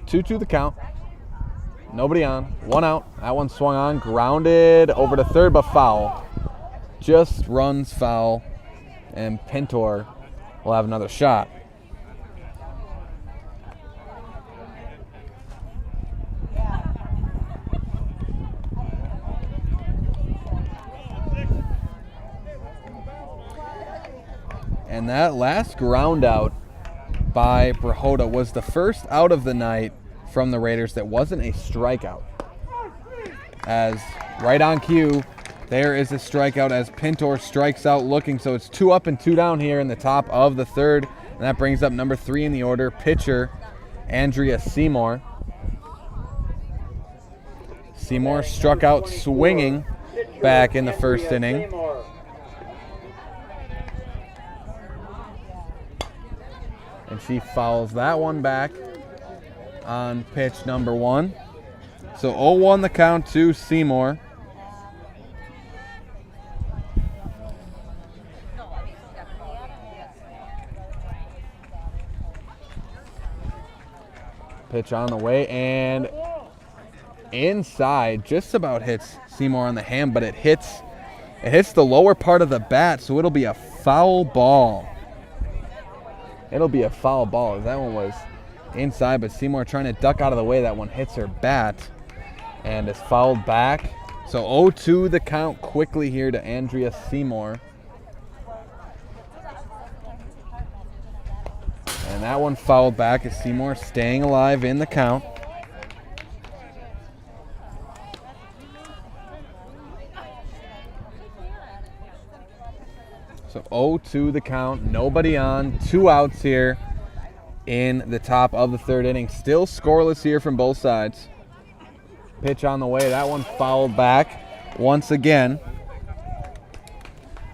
Two-two the count. Nobody on. 1 out. That one swung on, grounded over to third, but foul. Just runs foul, and Pintor will have another shot. And that last ground out by Prahoda was the first out of the night from the Raiders that wasn't a strikeout. As right on cue, there is a strikeout as Pintor strikes out looking. So it's 2 up and 2 down here in the top of the third. And that brings up number 3 in the order, pitcher Andrea Seymour. Seymour struck out swinging back in the first inning. And she fouls that one back on pitch number 1. So 0-1 the count to Seymour. Pitch on the way and inside, just about hits Seymour on the hand, but it hits the lower part of the bat, so it'll be a foul ball. It'll be a foul ball. That one was inside, but Seymour trying to duck out of the way. That one hits her bat and is fouled back. So 0-2 the count quickly here to Andrea Seymour. And that one fouled back as Seymour staying alive in the count. So 0-2 the count, nobody on, 2 outs here in the top of the third inning. Still scoreless here from both sides. Pitch on the way, that one fouled back once again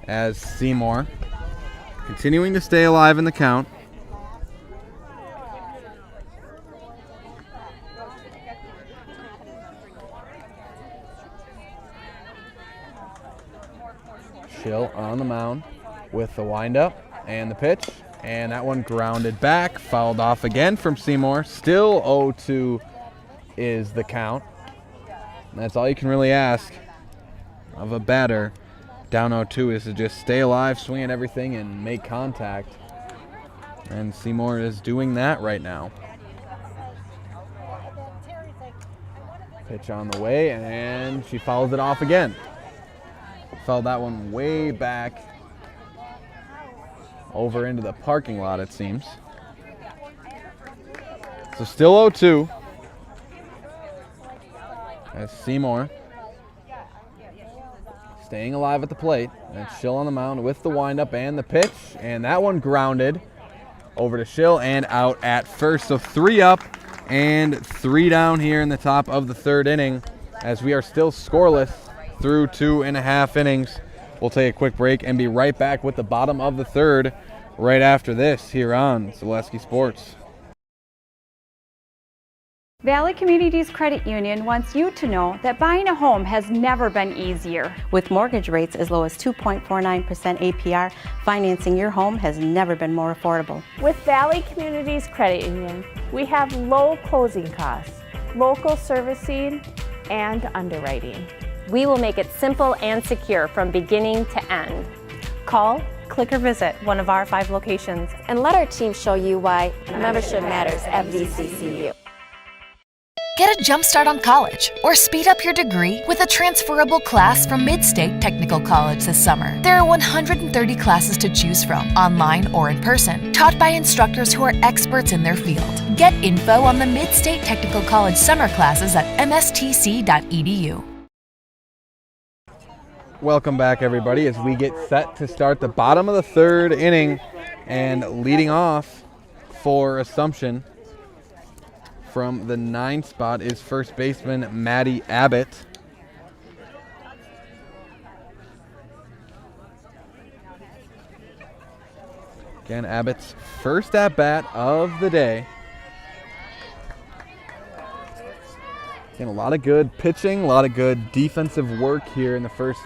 as Seymour continuing to stay alive in the count. Schill on the mound with the windup and the pitch, and that one grounded back, fouled off again from Seymour. Still 0-2 is the count. And that's all you can really ask of a batter down 0-2 is to just stay alive, swing at everything, and make contact. And Seymour is doing that right now. Pitch on the way, and she fouls it off again. Fouled that one way back over into the parking lot, it seems. So still 0-2. As Seymour staying alive at the plate. And Schill on the mound with the windup and the pitch. And that one grounded over to Schill and out at first. So 3 up and 3 down here in the top of the 3rd inning, as we are still scoreless through 2.5 innings. We'll take a quick break and be right back with the bottom of the 3rd right after this here on Zaleski Sports. Valley Communities Credit Union wants you to know that buying a home has never been easier. With mortgage rates as low as 2.49% APR, financing your home has never been more affordable. With Valley Communities Credit Union, we have low closing costs, local servicing, and underwriting. We will make it simple and secure from beginning to end. Call, click, or visit one of our 5 locations and let our team show you why membership matters at VCCU. Get a jump start on college or speed up your degree with a transferable class from Mid-State Technical College this summer. There are 130 classes to choose from, online or in person, taught by instructors who are experts in their field. Get info on the Mid-State Technical College summer classes at mstc.edu. Welcome back, everybody, as we get set to start the bottom of the 3rd inning. And leading off for Assumption from the 9 spot is first baseman Maddie Abbott. Again, Abbott's first at-bat of the day. Again, a lot of good pitching, a lot of good defensive work here in the first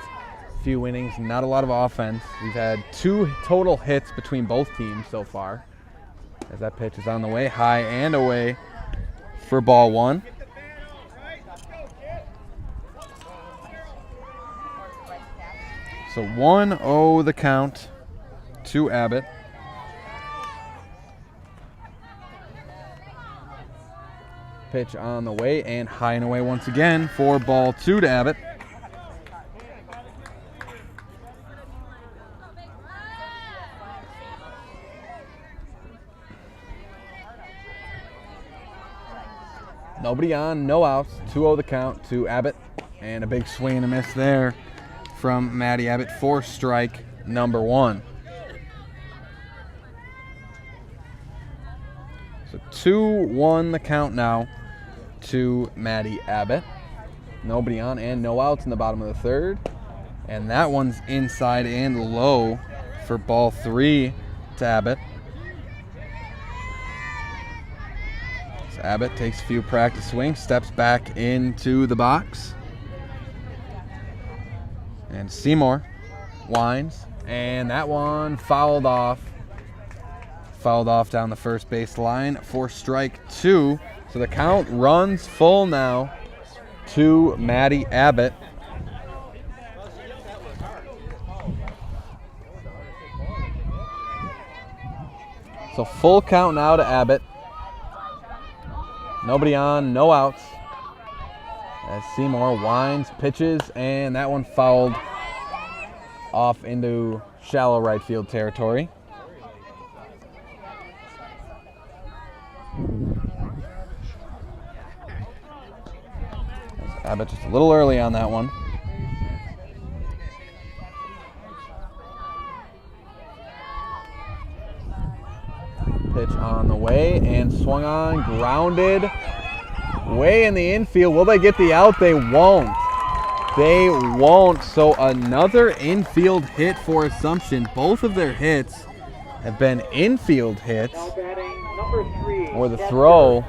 few innings. Not a lot of offense. We've had 2 total hits between both teams so far. As that pitch is on the way, high and away for ball 1. So 1-0 the count to Abbott. Pitch on the way and high and away once again for ball 2 to Abbott. Nobody on, no outs. 2-0 the count to Abbott. And a big swing and a miss there from Maddie Abbott for strike number 1. So 2-1 the count now to Maddie Abbott. Nobody on and no outs in the bottom of the 3rd. And that one's inside and low for ball 3 to Abbott. Abbott takes a few practice swings, steps back into the box. And Seymour winds, and that one fouled off. Fouled off down the first base line for strike 2. So the count runs full now to Maddie Abbott. So full count now to Abbott. Nobody on, no outs. As Seymour winds, pitches, and that one fouled off into shallow right field territory. As Abbott just a little early on that one. Pitch on the way and swung on, grounded way in the infield. Will they get the out? They won't. They won't. So another infield hit for Assumption. Both of their hits have been infield hits, or the throw.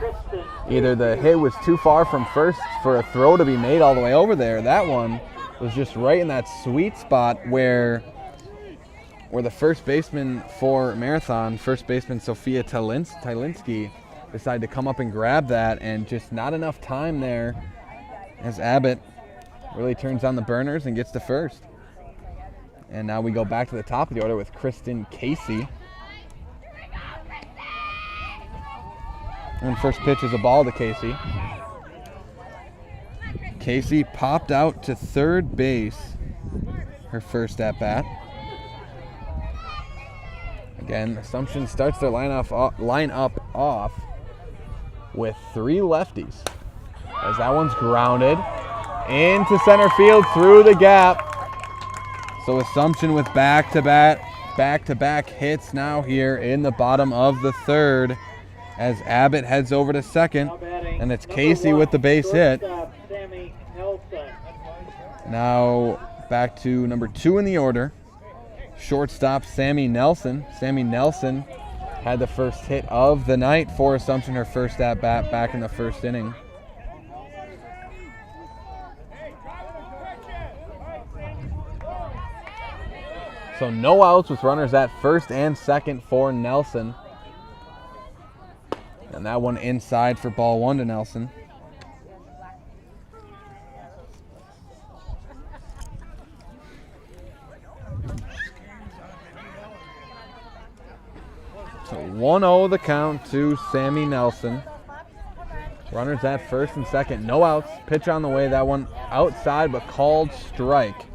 Either the hit was too far from first for a throw to be made all the way over there. That one was just right in that sweet spot where the first baseman for Marathon, first baseman Sophia Tylinski, decided to come up and grab that, and just not enough time there as Abbott really turns on the burners and gets to first. And now we go back to the top of the order with Kristen Casey. And first pitch is a ball to Casey. Casey popped out to third base her first at bat. Again, Assumption starts their lineup off with 3 lefties. As that one's grounded into center field through the gap. So Assumption with back-to-back hits now here in the bottom of the third as Abbott heads over to second, and it's Casey with the base hit. Sammy Nelson. Now back to number 2 in the order. Shortstop Sammy Nelson. Sammy Nelson had the first hit of the night for Assumption, her first at bat back in the first inning. So no outs with runners at first and second for Nelson. And that one inside for ball 1 to Nelson. So 1-0 the count to Sammy Nelson. Runners at first and second, no outs. Pitch on the way, that one outside but called strike.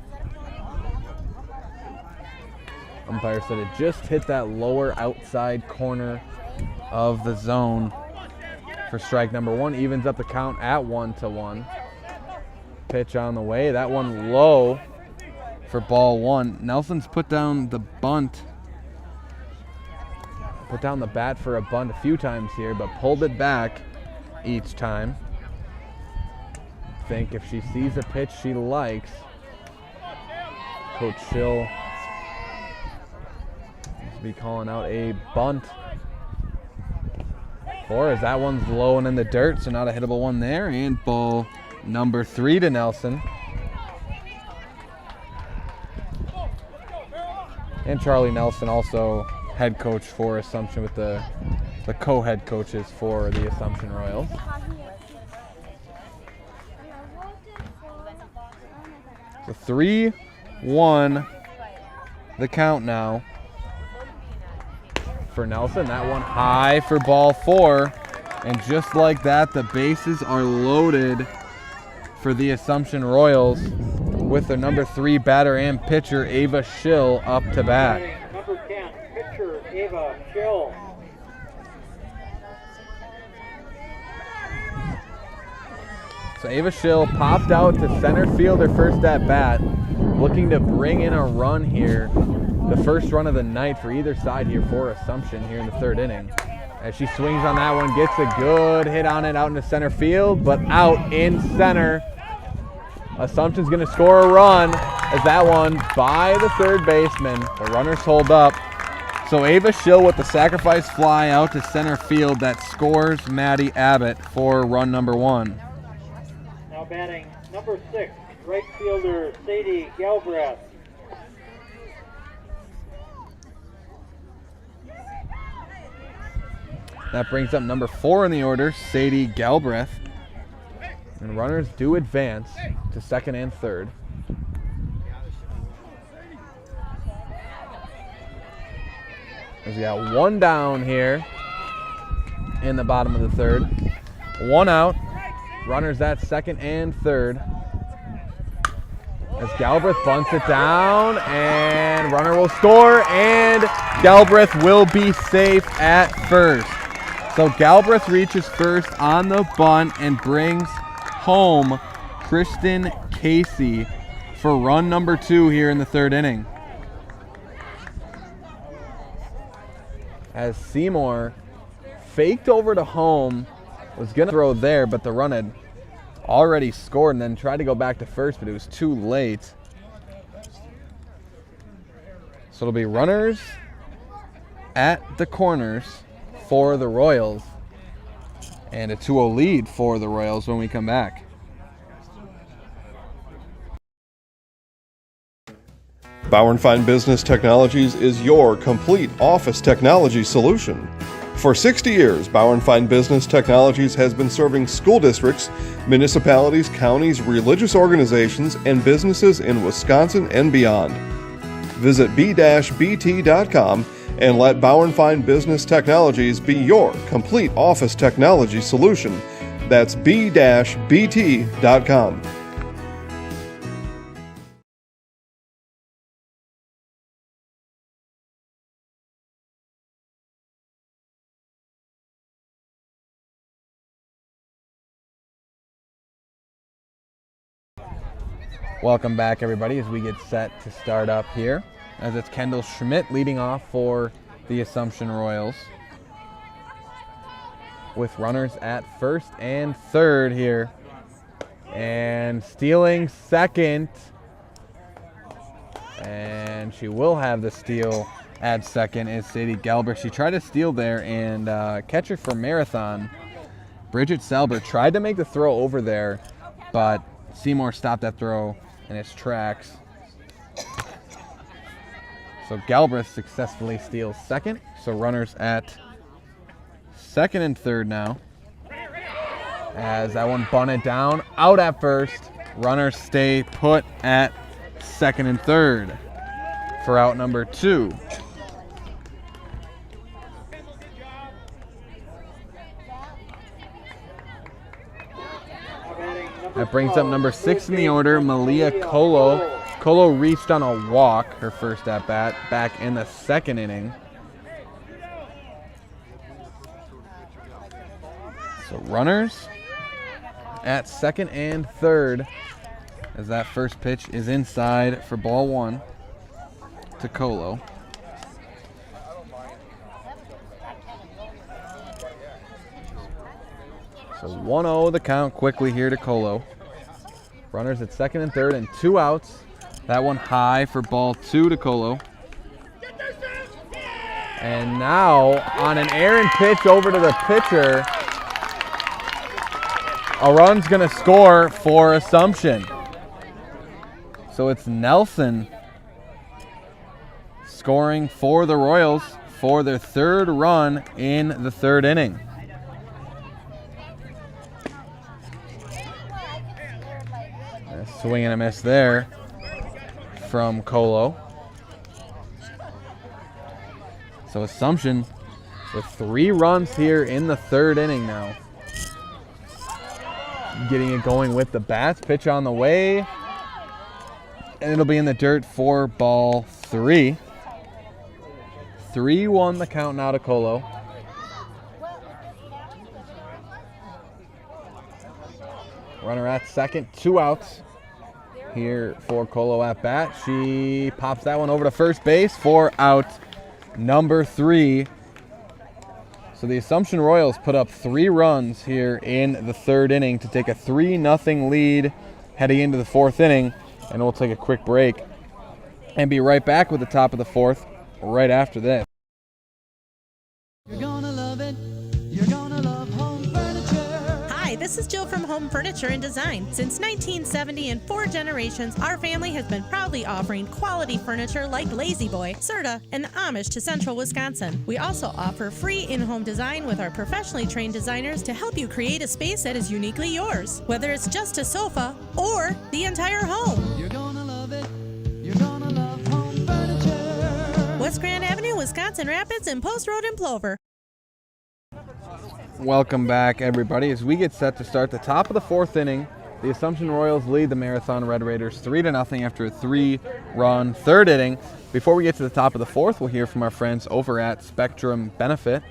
Umpire said it just hit that lower outside corner of the zone for strike number 1. Evens up the count at 1-1. Pitch on the way, that one low for ball 1. Nelson's put down the bunt. Put down the bat for a bunt a few times here, but pulled it back each time. I think if she sees a pitch she likes, Coach Schill be calling out a bunt for, as that one's low and in the dirt, so not a hittable one there. And ball number 3 to Nelson. And Charlie Nelson, also head coach for Assumption, with the co-head coaches for the Assumption Royals. So 3-1 the count now for Nelson. That one high for ball 4. And just like that, the bases are loaded for the Assumption Royals with their number 3 batter and pitcher, Ava Schill, up to bat. Number 10, pitcher Ava Schill. So Ava Schill popped out to center field her first at bat, looking to bring in a run here. The first run of the night for either side here for Assumption here in the 3rd inning. As she swings on that one, gets a good hit on it out into center field, but out in center. Assumption's going to score a run as that one by the 3rd baseman. The runners hold up. So Ava Schill with the sacrifice fly out to center field that scores Maddie Abbott for run number 1. Now batting number 6, right fielder Sadie Galbraith. That brings up number 4 in the order, Sadie Galbraith. And runners do advance to 2nd and 3rd. As we got 1 down here in the bottom of the 3rd. 1 out. Runners at 2nd and 3rd. As Galbraith bunts it down, and runner will score, and Galbraith will be safe at first. So Galbraith reaches first on the bunt and brings home Kristen Casey for run number 2 here in the 3rd inning. As Seymour faked over to home, was going to throw there, but the run had already scored, and then tried to go back to first, but it was too late. So it'll be runners at the corners for the Royals, and a 2-0 lead for the Royals when we come back. Bauer & Fine Business Technologies is your complete office technology solution. For 60 years, Bauer & Fine Business Technologies has been serving school districts, municipalities, counties, religious organizations, and businesses in Wisconsin and beyond. Visit b-bt.com and let Bauernfeind Business Technologies be your complete office technology solution. That's b-bt.com. Welcome back, everybody, as we get set to start up here. As it's Kendall Schmidt leading off for the Assumption Royals, with runners at first and third here. And stealing second. And she will have the steal at second is Sadie Galbraith. She tried to steal there, and catcher for Marathon, Bridget Salver, tried to make the throw over there, but Seymour stopped that throw in its tracks. So Galbraith successfully steals second. So runners at second and third now. As that one bunted down, out at first. Runners stay put at second and third for out number 2. That brings up number 6 in the order, Malia Colo. Colo reached on a walk, her first at bat, back in the second inning. So runners at second and third, as that first pitch is inside for ball 1 to Colo. So 1-0 the count quickly here to Colo. Runners at second and third and 2 outs. That one high for ball 2 to Colo. And now on an errant pitch over to the pitcher, a run's going to score for Assumption. So it's Nelson scoring for the Royals for their third run in the third inning. A swing and a miss there from Colo. So Assumption with 3 runs here in the third inning now. Getting it going with the bats. Pitch on the way. And it'll be in the dirt for ball 3. 3-1 the count now to Colo. Runner at second, 2 outs here for Colo at bat. She pops that one over to first base for out number 3. So the Assumption Royals put up 3 runs here in the third inning to take a 3-0 lead heading into the 4th inning. And we'll take a quick break and be right back with the top of the 4th right after this. You're gonna love it. You're gonna love home furniture. Hi, this is Jill from Home Furniture and Design. Since 1970 and 4 generations, our family has been proudly offering quality furniture like Lazy Boy, Serta, and the Amish to Central Wisconsin. We also offer free in-home design with our professionally trained designers to help you create a space that is uniquely yours, whether it's just a sofa or the entire home. You're gonna love it. You're gonna love home furniture. West Grand Avenue, Wisconsin Rapids, and Post Road in Plover. Welcome back, everybody. As we get set to start the top of the 4th inning, the Assumption Royals lead the Marathon Red Raiders 3-0 after a 3-run third inning. Before we get to the top of the 4th, we'll hear from our friends over at Spectrum Benefit.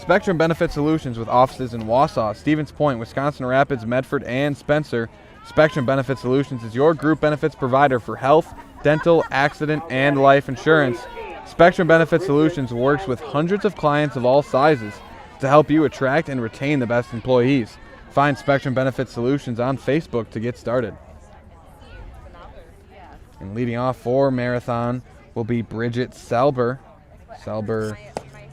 Spectrum Benefit Solutions with offices in Wausau, Stevens Point, Wisconsin Rapids, Medford, and Spencer. Spectrum Benefit Solutions is your group benefits provider for health, dental, accident, and life insurance. Spectrum Benefit Solutions works with hundreds of clients of all sizes to help you attract and retain the best employees. Find Spectrum Benefit Solutions on Facebook to get started. And leading off for Marathon will be Bridget Salver. Salver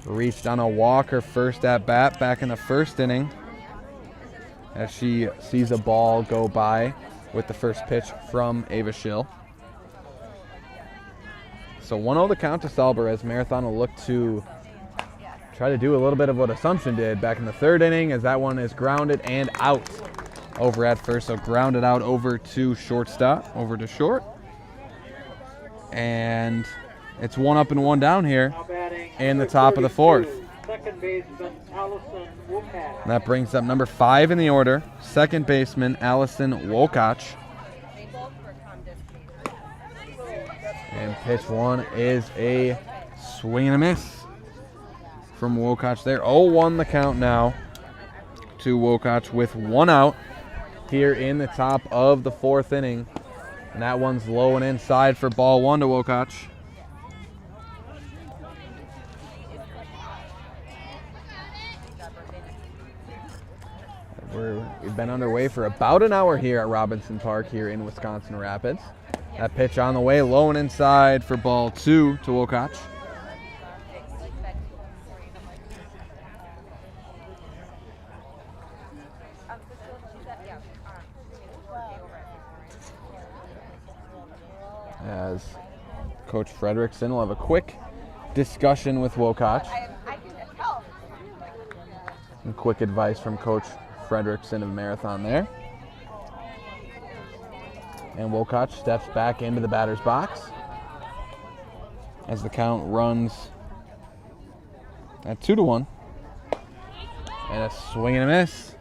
reached on a walk, her first at bat back in the first inning, as she sees a ball go by with the first pitch from Ava Schill. So 1-0 the count to Salver, as Marathon will look to try to do a little bit of what Assumption did back in the third inning, as that one is grounded and out over at first. So grounded out over to shortstop, over to short. And It's 1 up and 1 down here in the top of the 4th. Second baseman Allison Wokach. That brings up number 5 in the order, second baseman Allison Wokach. And pitch 1 is a swing and a miss from Wokach there. 0-1 the count now to Wokach with 1 out here in the top of the 4th inning. And that one's low and inside for ball 1 to Wokach. We've been underway for about an hour here at Robinson Park here in Wisconsin Rapids. That pitch on the way, low and inside for ball 2 to Wokach. As Coach Fredrickson will have a quick discussion with Wokach. And quick advice from Coach Fredrickson of Marathon there. And Wokach steps back into the batter's box as the count runs at 2-1. And a swing and a miss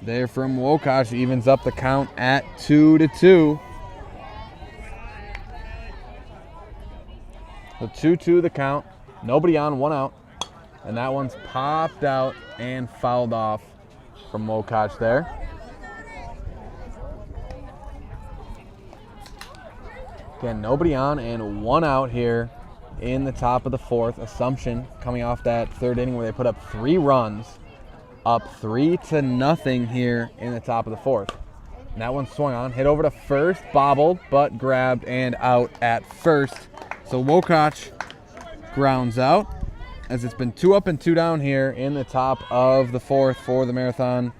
there from Wokach evens up the count at 2-2. So 2-2 the count, nobody on, 1 out. And that one's popped out and fouled off from Wokach there. Again, nobody on and 1 out here in the top of the 4th. Assumption coming off that 3rd inning where they put up 3 runs, up 3-0 here in the top of the 4th. And that one swung on, hit over to first, bobbled, but grabbed and out at first. So Wokach grounds out as it's been 2 up and 2 down here in the top of the 4th for the Marathon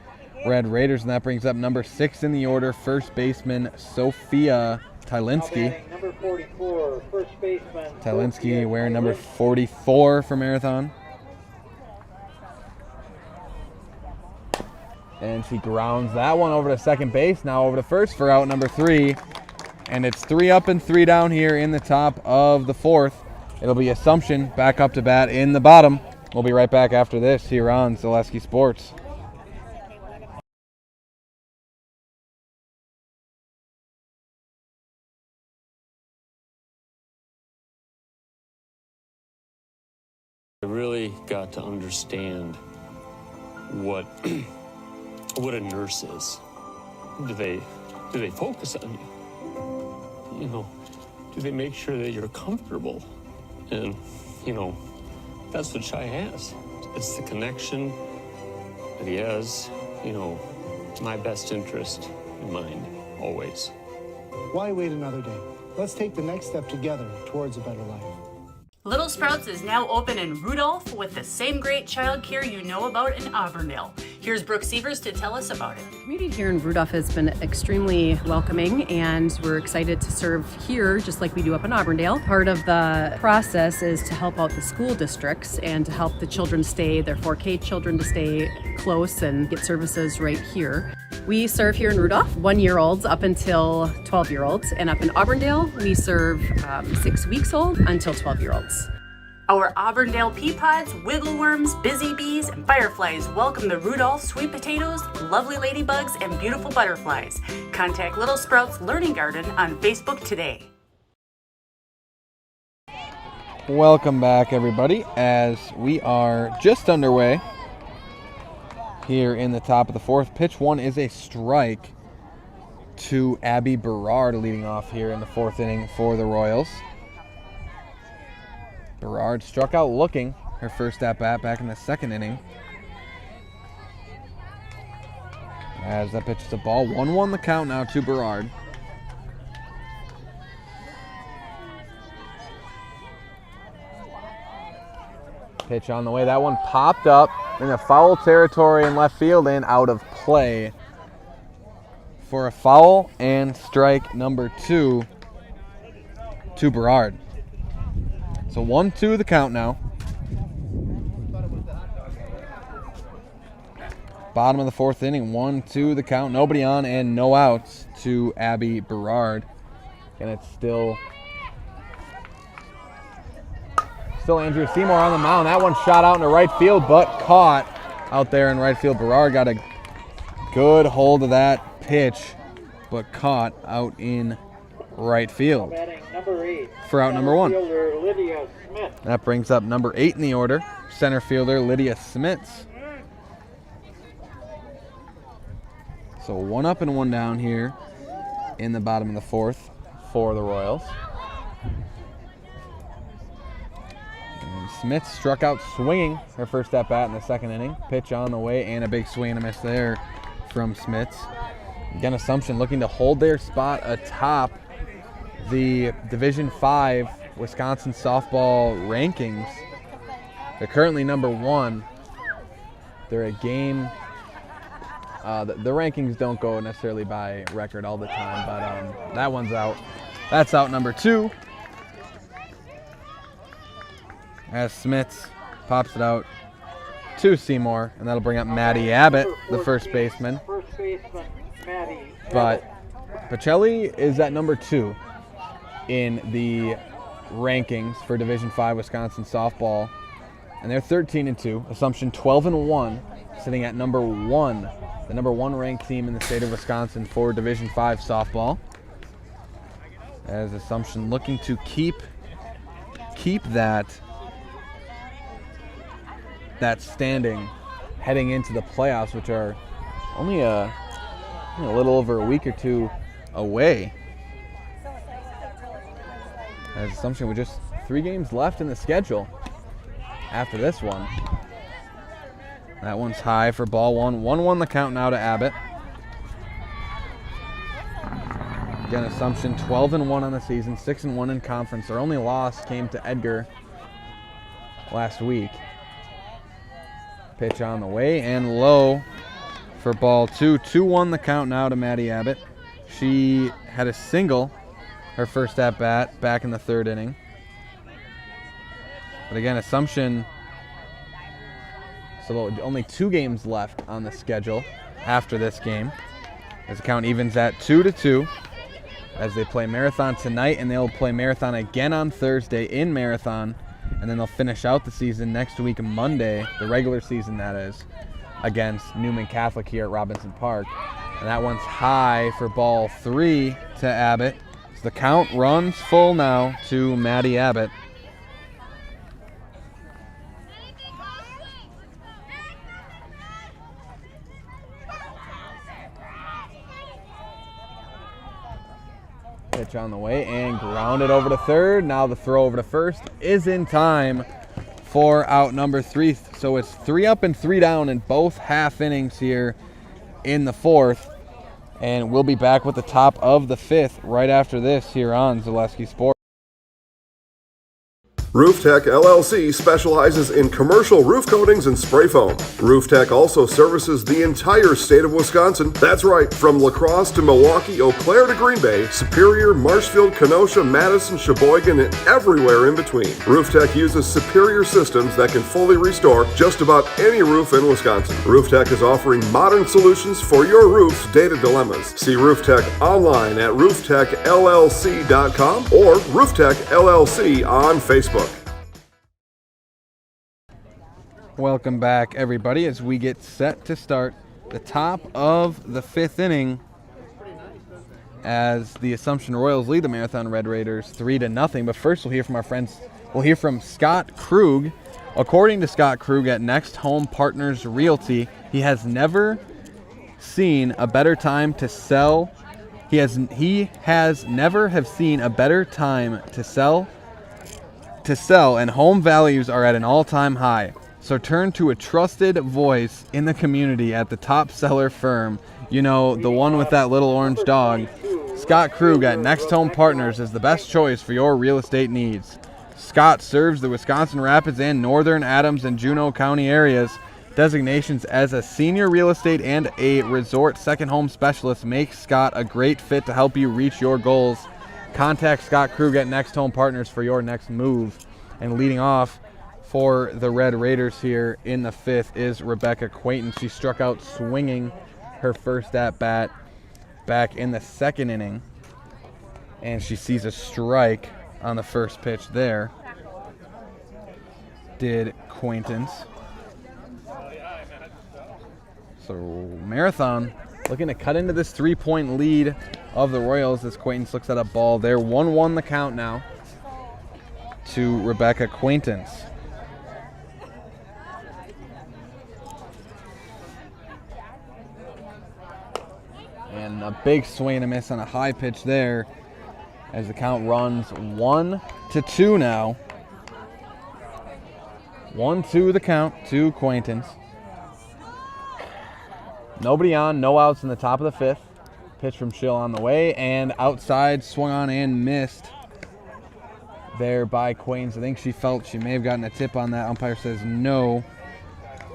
Red Raiders. And that brings up number 6 in the order, first baseman Sophia Tylinski. Number 44, first baseman. Tylinski wearing number 44 for Marathon. And she grounds that one over to second base, now over to first for out number 3. And it's 3 up and 3 down here in the top of the 4th. It'll be Assumption back up to bat in the bottom. We'll be right back after this here on Zaleski Sports. I really got to understand what a nurse is. Do they focus on you? You know, do they make sure that you're comfortable? And, you know, that's what Shai has. It's the connection that he has, you know, my best interest in mind, always. Why wait another day? Let's take the next step together towards a better life. Little Sprouts is now open in Rudolph with the same great childcare you know about in Auburndale. Here's Brooke Sievers to tell us about it. The community here in Rudolph has been extremely welcoming, and we're excited to serve here just like we do up in Auburndale. Part of the process is to help out the school districts and to help the children stay, their 4K children to stay close and get services right here. We serve here in Rudolph 1-year-olds up until 12-year-olds, and up in Auburndale we serve 6 weeks old until 12-year-olds. Our Auburndale pea pods, wiggleworms, busy bees, and fireflies welcome the Rudolph sweet potatoes, lovely ladybugs, and beautiful butterflies. Contact Little Sprouts Learning Garden on Facebook today. Welcome back, everybody, as we are just underway here in the top of the 4th. Pitch 1 is a strike to Abby Berard leading off here in the 4th inning for the Royals. Berard struck out looking her first at-bat back in the 2nd inning. As that pitch is a ball, 1-1 the count now to Berard. Pitch on the way, that one popped up in the foul territory in left field and out of play for a foul and strike number 2 to Berard. So 1-2 the count now. Bottom of the 4th inning, 1-2 the count. Nobody on and no outs to Abby Berard. And it's still Still Andrea Seymour on the mound. That one shot out into right field, but caught out there in right field. Berard got a good hold of that pitch, but caught out in right field for out number 1. Lydia Smith. That brings up number 8 in the order, center fielder Lydia Smith. So 1 up and 1 down here in the bottom of the 4th for the Royals. And Smith struck out swinging her first at bat in the 2nd inning. Pitch on the way and a big swing and a miss there from Smith. Again, Assumption looking to hold their spot atop the Division 5 Wisconsin softball rankings. They're currently number 1. They're a game. The rankings don't go necessarily by record all the time, but that one's out. That's out number 2. As Smith pops it out to Seymour, and that'll bring up Maddie Abbott, the first baseman. But Pacelli is at number 2 in the rankings for Division 5 Wisconsin softball, and they're 13-2. Assumption 12-1, sitting at number 1, the number 1 ranked team in the state of Wisconsin for Division 5 softball. As Assumption looking to keep that standing heading into the playoffs, which are only a little over a week or 2 away. As Assumption with just 3 games left in the schedule after this one. That one's high for ball 1. 1-1 the count now to Abbott. Again, Assumption 12-1 on the season, 6-1 in conference. Their only loss came to Edgar last week. Pitch on the way and low for ball 2. 2-1 the count now to Maddie Abbott. She had a single her first at bat back in the 3rd inning. But again, Assumption, so only 2 games left on the schedule after this game, as the count evens at 2-2 as they play Marathon tonight, and they'll play Marathon again on Thursday in Marathon, and then they'll finish out the season next week Monday, the regular season that is, against Newman Catholic here at Robinson Park. And that one's high for ball 3 to Abbott. So the count runs full now to Maddie Abbott. Pitch on the way and grounded over to 3rd. Now the throw over to 1st is in time for out number 3. So it's 3 up and 3 down in both half innings here in the 4th. And we'll be back with the top of the 5th right after this here on Zaleski Sports. Rooftech LLC specializes in commercial roof coatings and spray foam. Rooftech also services the entire state of Wisconsin. That's right, from La Crosse to Milwaukee, Eau Claire to Green Bay, Superior, Marshfield, Kenosha, Madison, Sheboygan, and everywhere in between. Rooftech uses superior systems that can fully restore just about any roof in Wisconsin. Rooftech is offering modern solutions for your roof's data dilemmas. See Rooftech online at rooftechllc.com or Rooftech LLC on Facebook. Welcome back, everybody, as we get set to start the top of the 5th inning as the Assumption Royals lead the Marathon Red Raiders 3-0. But first, we'll hear from our friends. We'll hear from Scott Krug. According to Scott Krug at Next Home Partners Realty, he has never seen a better time to sell. He has never have seen a better time to sell, and home values are at an all-time high. So turn to a trusted voice in the community at the top seller firm. You know, the one with that little orange dog. Scott Krug at Next Home Partners is the best choice for your real estate needs. Scott serves the Wisconsin Rapids and Northern Adams and Juneau County areas. Designations as a senior real estate and a resort second home specialist make Scott a great fit to help you reach your goals. Contact Scott Krug at Next Home Partners for your next move. And leading off for the Red Raiders here in the 5th is Rebecca Quayton. She struck out swinging her first at bat back in the 2nd inning, and she sees a strike on the first pitch there. did Quaintance. So Marathon looking to cut into this 3-point lead of the Royals as Quaintance looks at a ball there. 1-1 the count now to Rebecca Quaintance. And a big swing and a miss on a high pitch there as the count runs 1-2 now. 1-2 the count to Quaintance. Nobody on, no outs in the top of the fifth. Pitch from Schill on the way, and outside, swung on and missed there by Quaintance. I think she felt she may have gotten a tip on that. Umpire says no.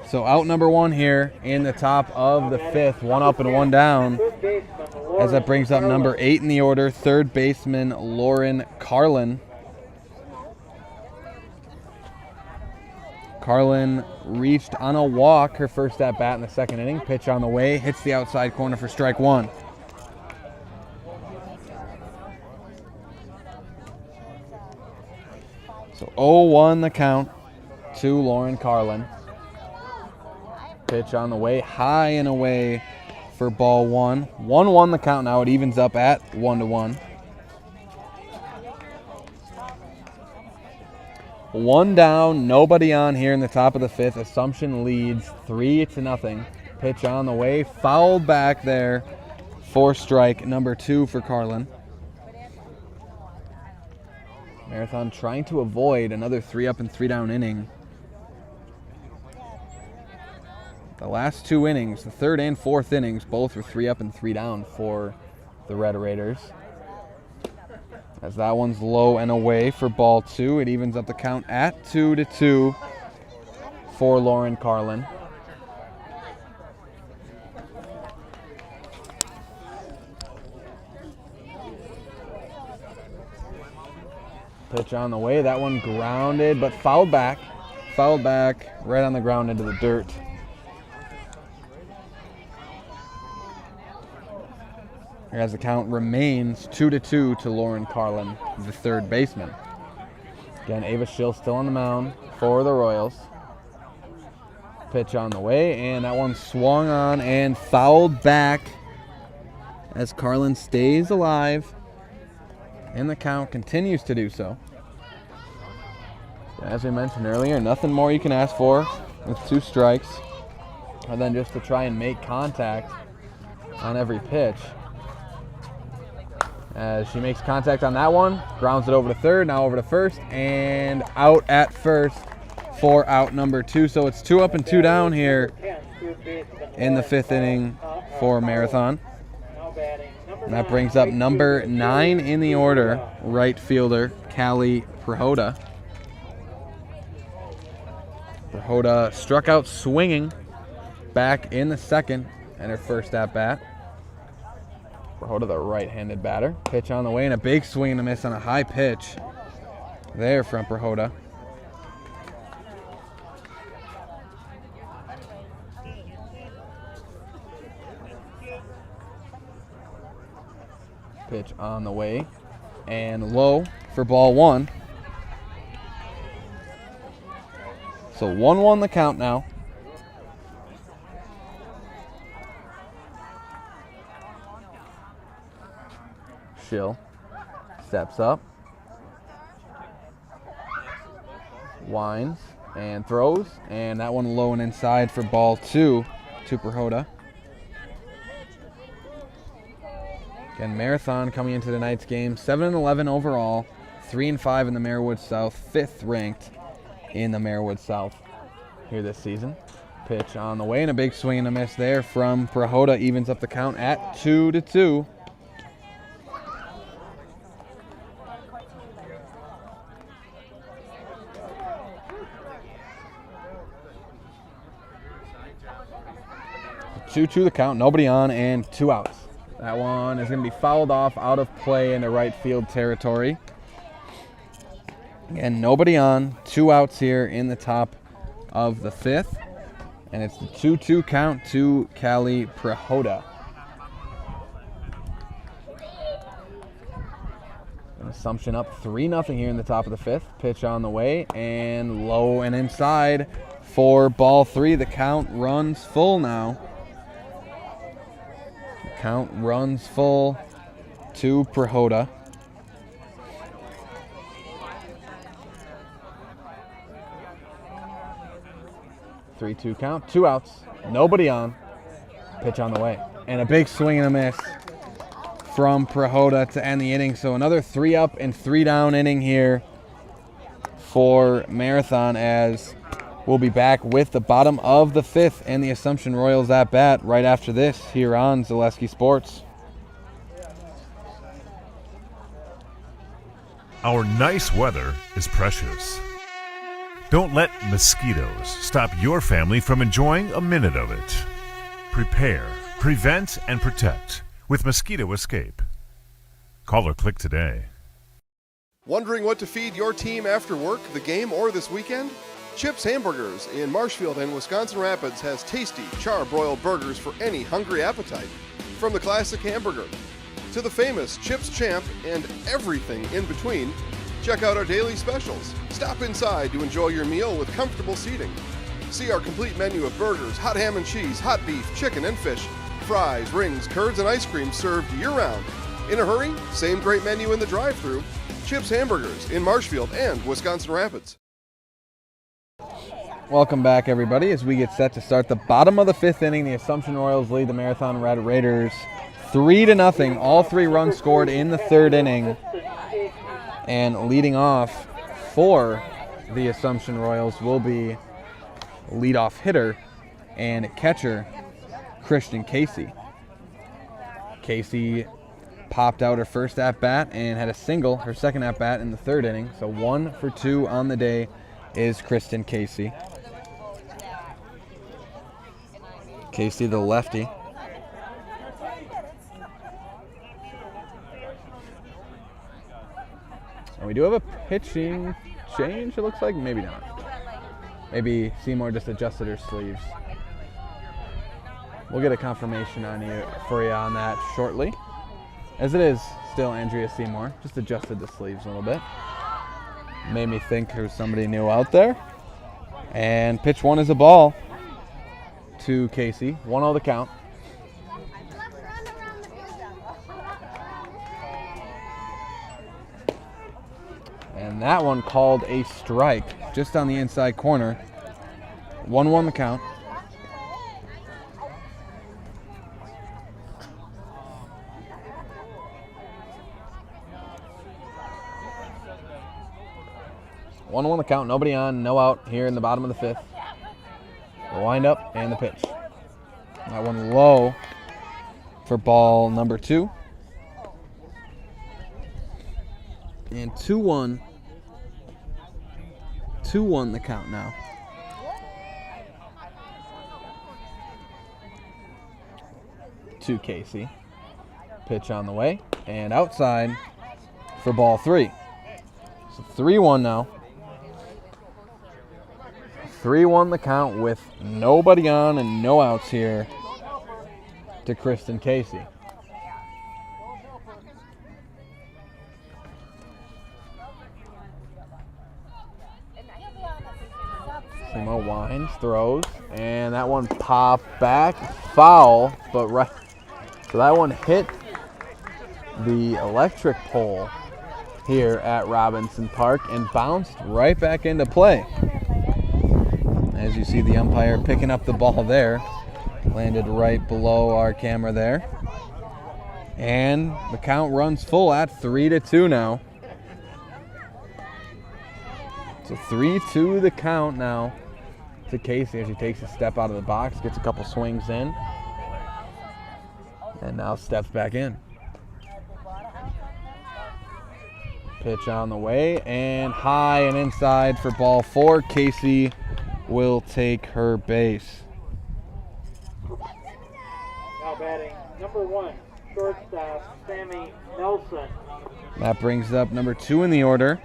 So out number one here in the top of the fifth. 1 up and 1 down. As that brings up number 8 in the order, third baseman Lauren Carlin. Carlin reached on a walk, her first at bat in the second inning. Pitch on the way, hits the outside corner for strike 1. So 0-1 the count to Lauren Carlin. Pitch on the way, high and away for ball 1. 1-1 the count now. It evens up at 1-1. 1 down, nobody on here in the top of the fifth. Assumption leads 3-0. Pitch on the way, fouled back there for strike number 2 for Carlin. Marathon trying to avoid another 3 up and 3 down inning. The last 2 innings, the third and fourth innings, both were 3 up and 3 down for the Red Raiders. As that one's low and away for ball 2, it evens up the count at 2-2 for Lauren Carlin. Pitch on the way, that one grounded, but fouled back right on the ground into the dirt. As the count remains 2-2 to Lauren Carlin, the third baseman. Again, Ava Schill still on the mound for the Royals. Pitch on the way, and that one swung on and fouled back as Carlin stays alive, and the count continues to do so. As we mentioned earlier, nothing more you can ask for with 2 strikes, other than just to try and make contact on every pitch. As she makes contact on that one, grounds it over to third, now over to first, and out at first for out number 2. So it's 2 up and 2 down here in the 5th inning for Marathon. And that brings up number 9 in the order, right fielder Callie Prahoda. Prahoda struck out swinging back in the second and her first at bat. Prahoda, the right-handed batter. Pitch on the way and a big swing and a miss on a high pitch there from Prahoda. Pitch on the way and low for ball 1. So 1-1 the count now. Schill steps up, winds and throws, and that one low and inside for ball 2 to Prahoda. Again, Marathon coming into tonight's game 7-11 overall, 3-5 in the Marewood South, 5th ranked in the Marewood South here this season. Pitch on the way and a big swing and a miss there from Prahoda, evens up the count at 2-2. Two the count, nobody on, and 2 outs. That one is going to be fouled off out of play into right field territory. Again, nobody on, 2 outs here in the top of the 5th. And it's the 2-2 count to Callie Prahoda. Assumption up 3-0 here in the top of the 5th. Pitch on the way and low and inside for ball 3. The count runs full now. The count runs full to Prahoda. Three-two count, 2 outs, nobody on. Pitch on the way, and a big swing and a miss from Prahoda to end the inning. So another 3-up and 3-down inning here for Marathon, as we'll be back with the bottom of the 5th and the Assumption Royals at bat right after this here on Zaleski Sports. Our nice weather is precious. Don't let mosquitoes stop your family from enjoying a minute of it. Prepare, prevent, and protect with Mosquito Escape. Call or click today. Wondering what to feed your team after work, the game, or this weekend? Chips Hamburgers in Marshfield and Wisconsin Rapids has tasty, char-broiled burgers for any hungry appetite. From the classic hamburger to the famous Chips Champ and everything in between, check out our daily specials. Stop inside to enjoy your meal with comfortable seating. See our complete menu of burgers, hot ham and cheese, hot beef, chicken and fish, fries, rings, curds, and ice cream served year-round. In a hurry? Same great menu in the drive-thru. Chips Hamburgers in Marshfield and Wisconsin Rapids. Welcome back, everybody, as we get set to start the bottom of the 5th inning. The Assumption Royals lead the Marathon Red Raiders 3-0. All 3 runs scored in the 3rd inning. And leading off for the Assumption Royals will be leadoff hitter and catcher Christian Casey. Casey popped out her first at-bat and had a single, her second at-bat in the 3rd inning. So 1 for 2 on the day is Kristen Casey. Casey, the lefty. And we do have a pitching change, it looks like. Maybe not. Maybe Seymour just adjusted her sleeves. We'll get a confirmation for you on that shortly. As it is still Andrea Seymour. Just adjusted the sleeves a little bit. Made me think there's somebody new out there. And pitch 1 is a ball to Casey. 1-0 the count. And that one called a strike just on the inside corner. 1-1 the count. One the count, nobody on, no out here in the bottom of the 5th. The windup and the pitch. That one low for ball number 2. And 2-1. 2-1 the count now. To Casey. Pitch on the way and outside for ball 3. So 3-1 now. 3-1 the count with nobody on and no outs here to Kristen Casey. Seymour winds, throws, and that one popped back, foul, but right. So that one hit the electric pole here at Robinson Park and bounced right back into play. As you see the umpire picking up the ball there, landed right below our camera there. And the count runs full at 3-2 now. So 3-2 the count now to Casey as she takes a step out of the box, gets a couple swings in, and now steps back in. Pitch on the way and high and inside for ball 4. Casey will take her base. Now batting number 1, shortstop Sammy Nelson. That brings up number 2 in the order,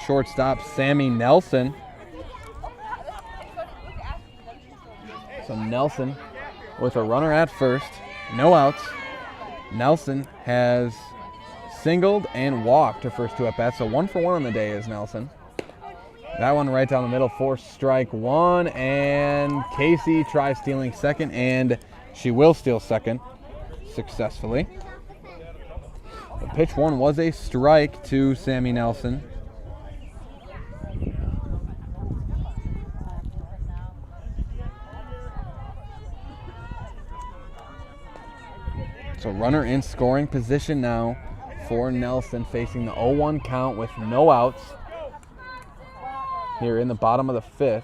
shortstop Sammy Nelson. So Nelson with a runner at first, no outs. Nelson has singled and walked her first 2 at-bats, so 1 for 1 on the day is Nelson. That one right down the middle for strike 1, and Casey tries stealing second, and she will steal second successfully. The pitch 1 was a strike to Sammy Nelson. So runner in scoring position now for Nelson, facing the 0-1 count with no outs here in the bottom of the 5th.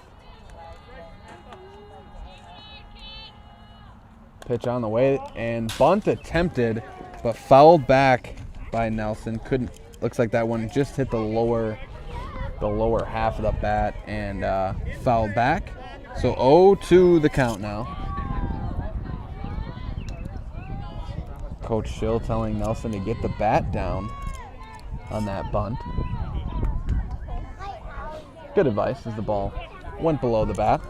Pitch on the way, and bunt attempted, but fouled back by Nelson. Looks like that one just hit the lower half of the bat and fouled back. So 0-2 the count now. Coach Schill telling Nelson to get the bat down on that bunt. Good advice as the ball went below the bat.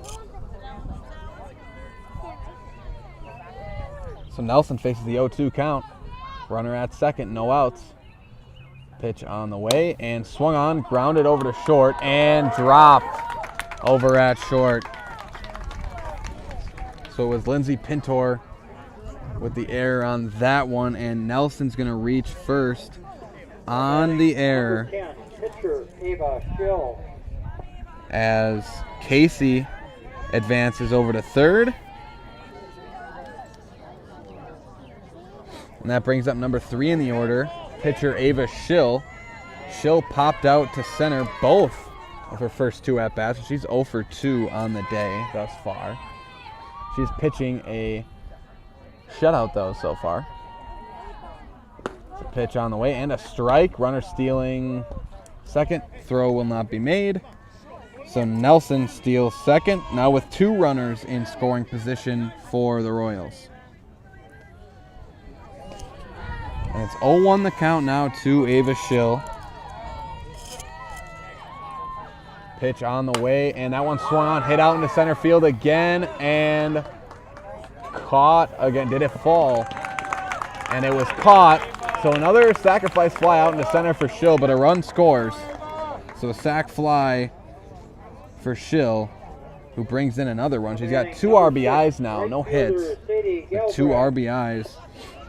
So Nelson faces the 0-2 count. Runner at second, no outs. Pitch on the way and swung on, grounded over to short and dropped over at short. So it was Lindsey Pintor with the error on that one, and Nelson's going to reach first on the error as Casey advances over to third. And that brings up number 3 in the order, pitcher Ava Schill. Schill popped out to center both of her first 2 at-bats. She's 0 for 2 on the day thus far. She's pitching a shutout, though, so far. It's a pitch on the way and a strike. Runner stealing second. Throw will not be made. So Nelson steals second, now with 2 runners in scoring position for the Royals. And it's 0-1 the count now to Ava Schill. Pitch on the way, and that one swung on, hit out into center field again, and caught again. Did it fall? And it was caught. So another sacrifice fly out into center for Schill, but a run scores. So a sac fly for Schill, who brings in another run. She's got 2 RBIs now, no hits, but 2 RBIs.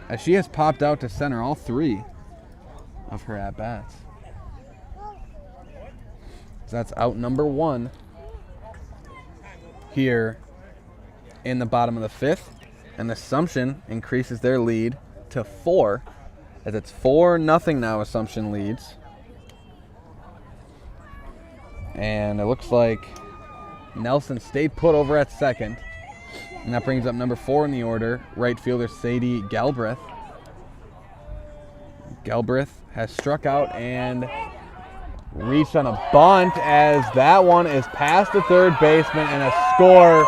As she has popped out to center all 3 of her at-bats. So that's out number 1 here in the bottom of the 5th. And Assumption increases their lead to 4, as it's 4-0 now. Assumption leads. And it looks like Nelson stayed put over at second. And that brings up number 4 in the order, right fielder Sadie Galbraith. Galbraith has struck out and reached on a bunt, as that one is past the third baseman, and a score,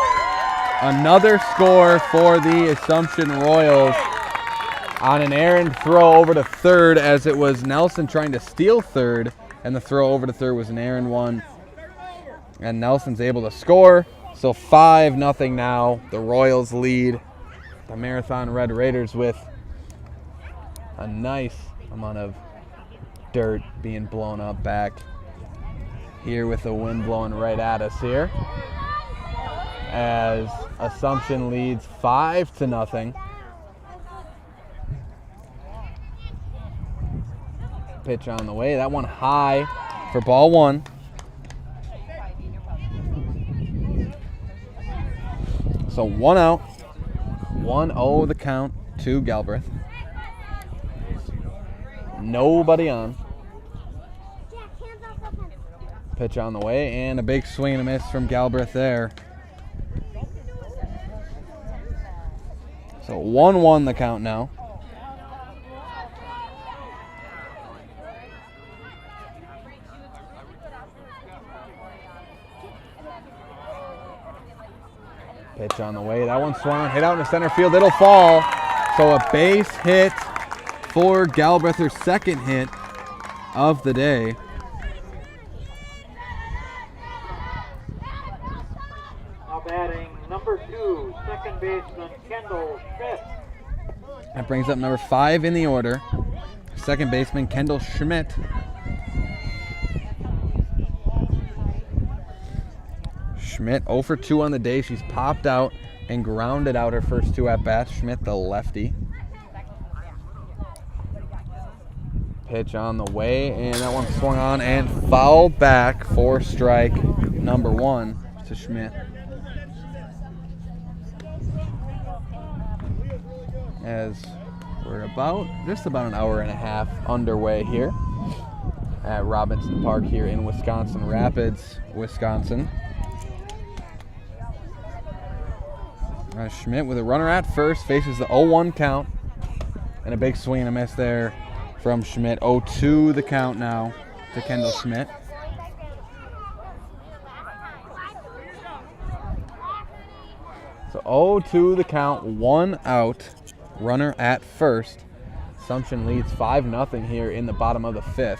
another score for the Assumption Royals on an errant throw over to third, as it was Nelson trying to steal third, and the throw over to third was an errant one. And Nelson's able to score. So 5-0 now. The Royals lead the Marathon Red Raiders with a nice amount of dirt being blown up back here with the wind blowing right at us here, as Assumption leads 5-0. Pitch on the way. That one high for ball 1. So 1 out, 1-0 the count to Galbraith. Nobody on. Pitch on the way, and a big swing and a miss from Galbraith there. So 1-1 the count now. Pitch on the way. That one swung, hit out in center field. It'll fall. So a base hit for Galbraith, her second hit of the day. Now batting number 2, second baseman Kendall Smith. That brings up number 5 in the order, second baseman, Kendall Schmidt. Schmidt 0 for 2 on the day. She's popped out and grounded out her first 2 at-bats. Schmidt, the lefty. Pitch on the way, and that one swung on and fouled back for strike number 1 to Schmidt. As we're just about an hour and a half underway here at Robinson Park here in Wisconsin Rapids, Wisconsin. Schmidt with a runner at first, faces the 0-1 count, and a big swing and a miss there from Schmidt. 0-2 the count now to Kendall Schmidt. So 0-2 the count, 1 out, runner at first. Assumption leads 5-0 here in the bottom of the 5th.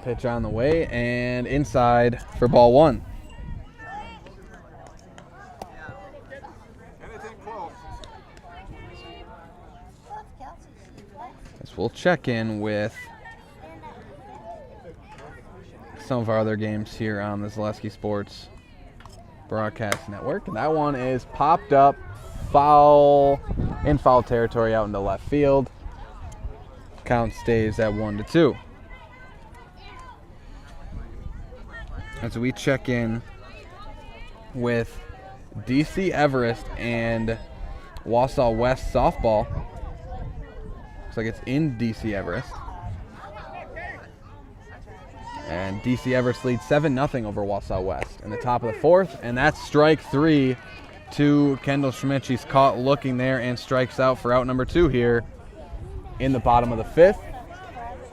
Pitch on the way and inside for ball 1. As we'll check in with some of our other games here on the Zaleski Sports Broadcast Network. And that one is popped up foul territory out into left field. Count stays at 1-2. As we check in with DC Everest and Wausau West softball. Looks like it's in DC Everest. And DC Everest leads 7-0 over Wausau West in the top of the 4th. And that's strike 3 to Kendall Schmidt. She's caught looking there and strikes out for out number 2 here in the bottom of the 5th.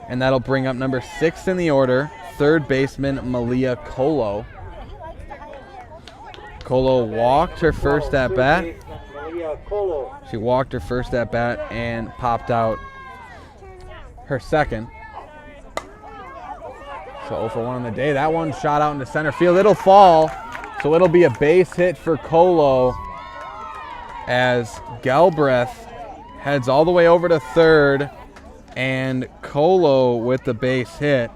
And that'll bring up number 6 in the order, third baseman Malia Colo. Colo walked her first at bat. She walked her first at bat and popped out her second. So 0 for 1 on the day. That one shot out into center field. It'll fall, so it'll be a base hit for Colo as Galbraith heads all the way over to third, and Colo with the base hit.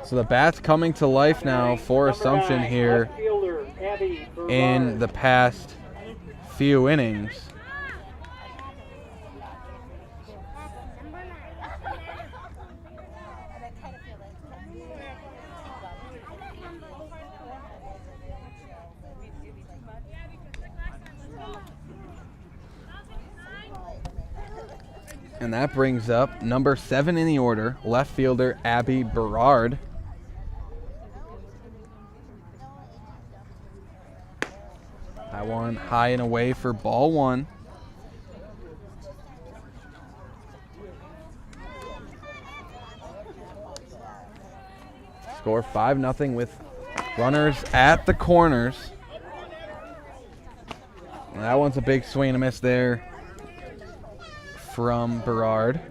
So the bat's coming to life now for Assumption here in the past few innings. And that brings up number 7 in the order, left fielder Abby Berard. That one high and away for ball 1. Score 5-0 with runners at the corners. And that one's a big swing and a miss there from Berard.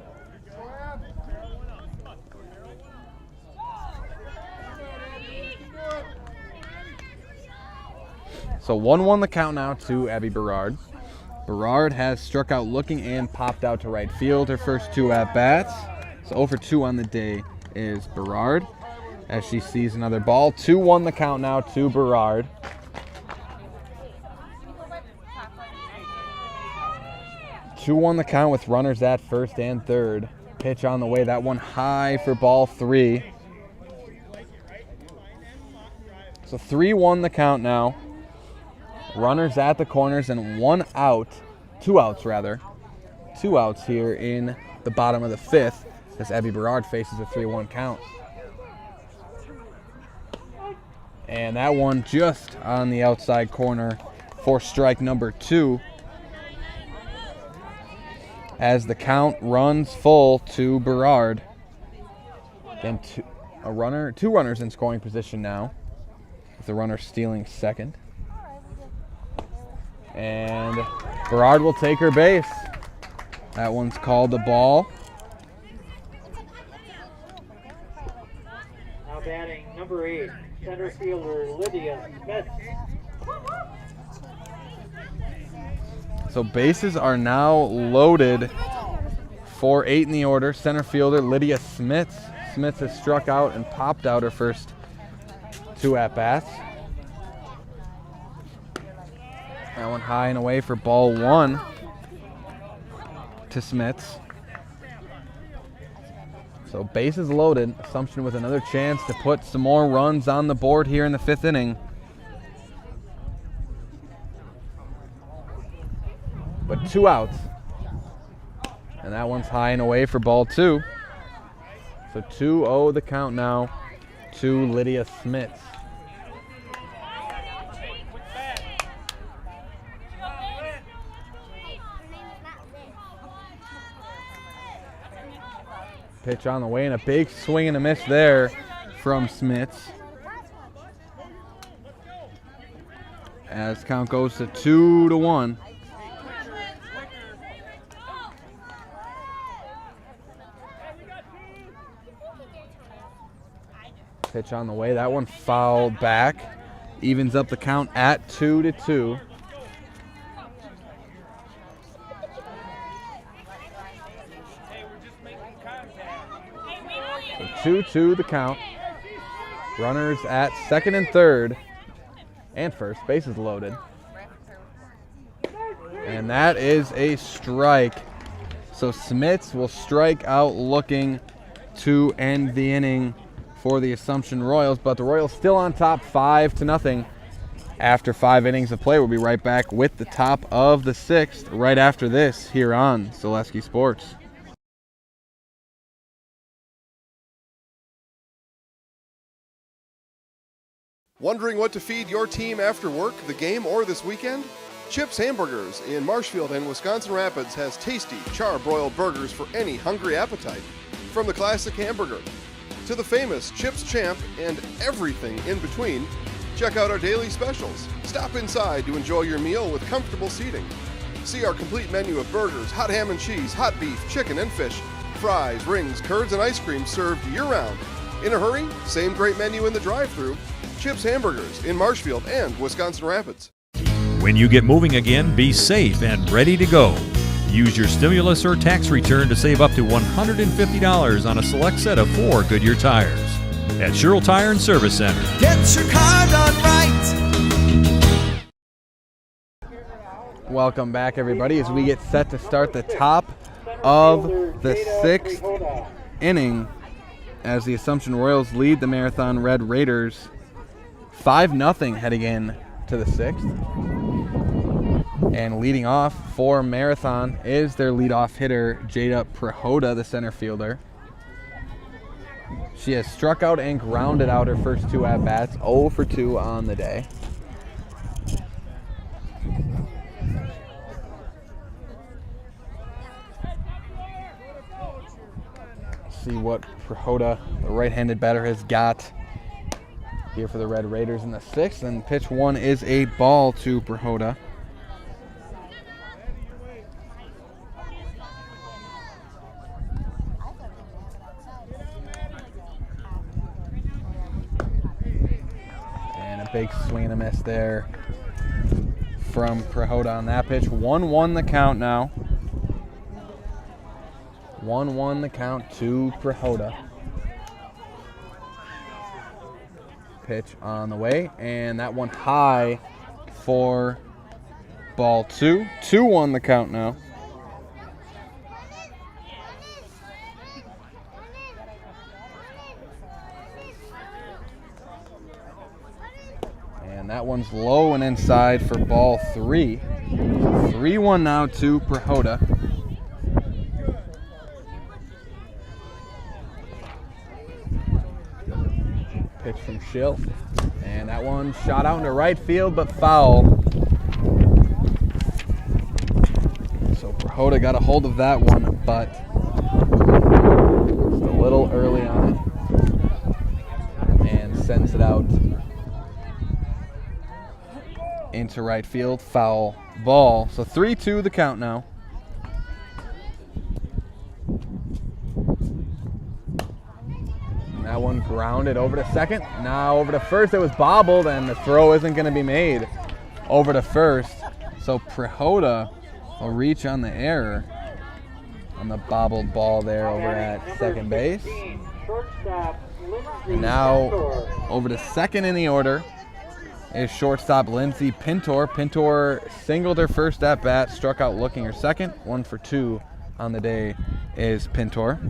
So 1-1 the count now to Abby Berard. Berard has struck out looking and popped out to right field her first 2 at-bats. So 0 for 2 on the day is Berard as she sees another ball. 2-1 the count now to Berard. Two-1 the count with runners at first and third. Pitch on the way. That one high for ball 3. So 3-1 the count now. Runners at the corners and 1 out. 2 outs rather. 2 outs here in the bottom of the 5th as Abby Berard faces a 3-1 count. And that one just on the outside corner for strike number 2. As the count runs full to Berard. Again, 2 runners in scoring position now, with the runner stealing second. And Berard will take her base. That one's called a ball. Now batting number 8, center fielder Lydia Smith. So bases are now loaded for 8 in the order. Center fielder Lydia Smith. Smith has struck out and popped out her first 2 at-bats. That one high and away for ball 1 to Smiths. So bases loaded. Assumption with another chance to put some more runs on the board here in the 5th inning. But 2 outs. And that one's high and away for ball 2. So 2-0 the count now to Lydia Smith. Pitch on the way and a big swing and a miss there from Smiths. As count goes to 2-1. Pitch on the way. That one fouled back. Evens up the count at 2-2. So 2-2 the count. Runners at second and third and first. Bases loaded. And that is a strike. So Smiths will strike out looking to end the inning for the Assumption Royals, but the Royals still on top 5-0 after 5 innings of play. We'll be right back with the top of the 6th right after this here on Zaleski Sports. Wondering what to feed your team after work, the game, or this weekend? Chips Hamburgers in Marshfield and Wisconsin Rapids has tasty char-broiled burgers for any hungry appetite. From the classic hamburger to the famous Chips Champ and everything in between, check out our daily specials. Stop inside to enjoy your meal with comfortable seating. See our complete menu of burgers, hot ham and cheese, hot beef, chicken and fish, fries, rings, curds, and ice cream served year-round. In a hurry? Same great menu in the drive-thru. Chips Hamburgers in Marshfield and Wisconsin Rapids. When you get moving again, be safe and ready to go. Use your stimulus or tax return to save up to $150 on a select set of 4 Goodyear tires at Sherrill Tire and Service Center. Get your car done right. Welcome back, everybody, as we get set to start the top of the 6th inning as the Assumption Royals lead the Marathon Red Raiders 5-0 heading in to the 6th. And leading off for Marathon is their leadoff hitter, Jada Prahoda, the center fielder. She has struck out and grounded out her first 2 at-bats, 0 for 2 on the day. See what Prahoda, the right-handed batter, has got here for the Red Raiders in the 6th. And pitch 1 is a ball to Prahoda. And a big swing and a miss there from Prahoda on that pitch. 1-1 the count now. 1-1 the count to Prahoda. Pitch on the way, and that one high for ball 2. 2-1 the count now. And that one's low and inside for ball 3. 3-1 now to Prahoda. Pitch from Schill, and that one shot out into right field, but foul. So Prahoda got a hold of that one, but just a little early on it, and sends it out into right field. Foul ball. So 3-2 the count now. That one grounded over to second. Now over to first. It was bobbled, and the throw isn't going to be made over to first. So Prahoda A reach on the error on the bobbled ball there over at second base. And now over to second in the order is shortstop Lindsey Pintor. Pintor singled her first at bat, struck out looking her second. 1 for 2 on the day is Pintor.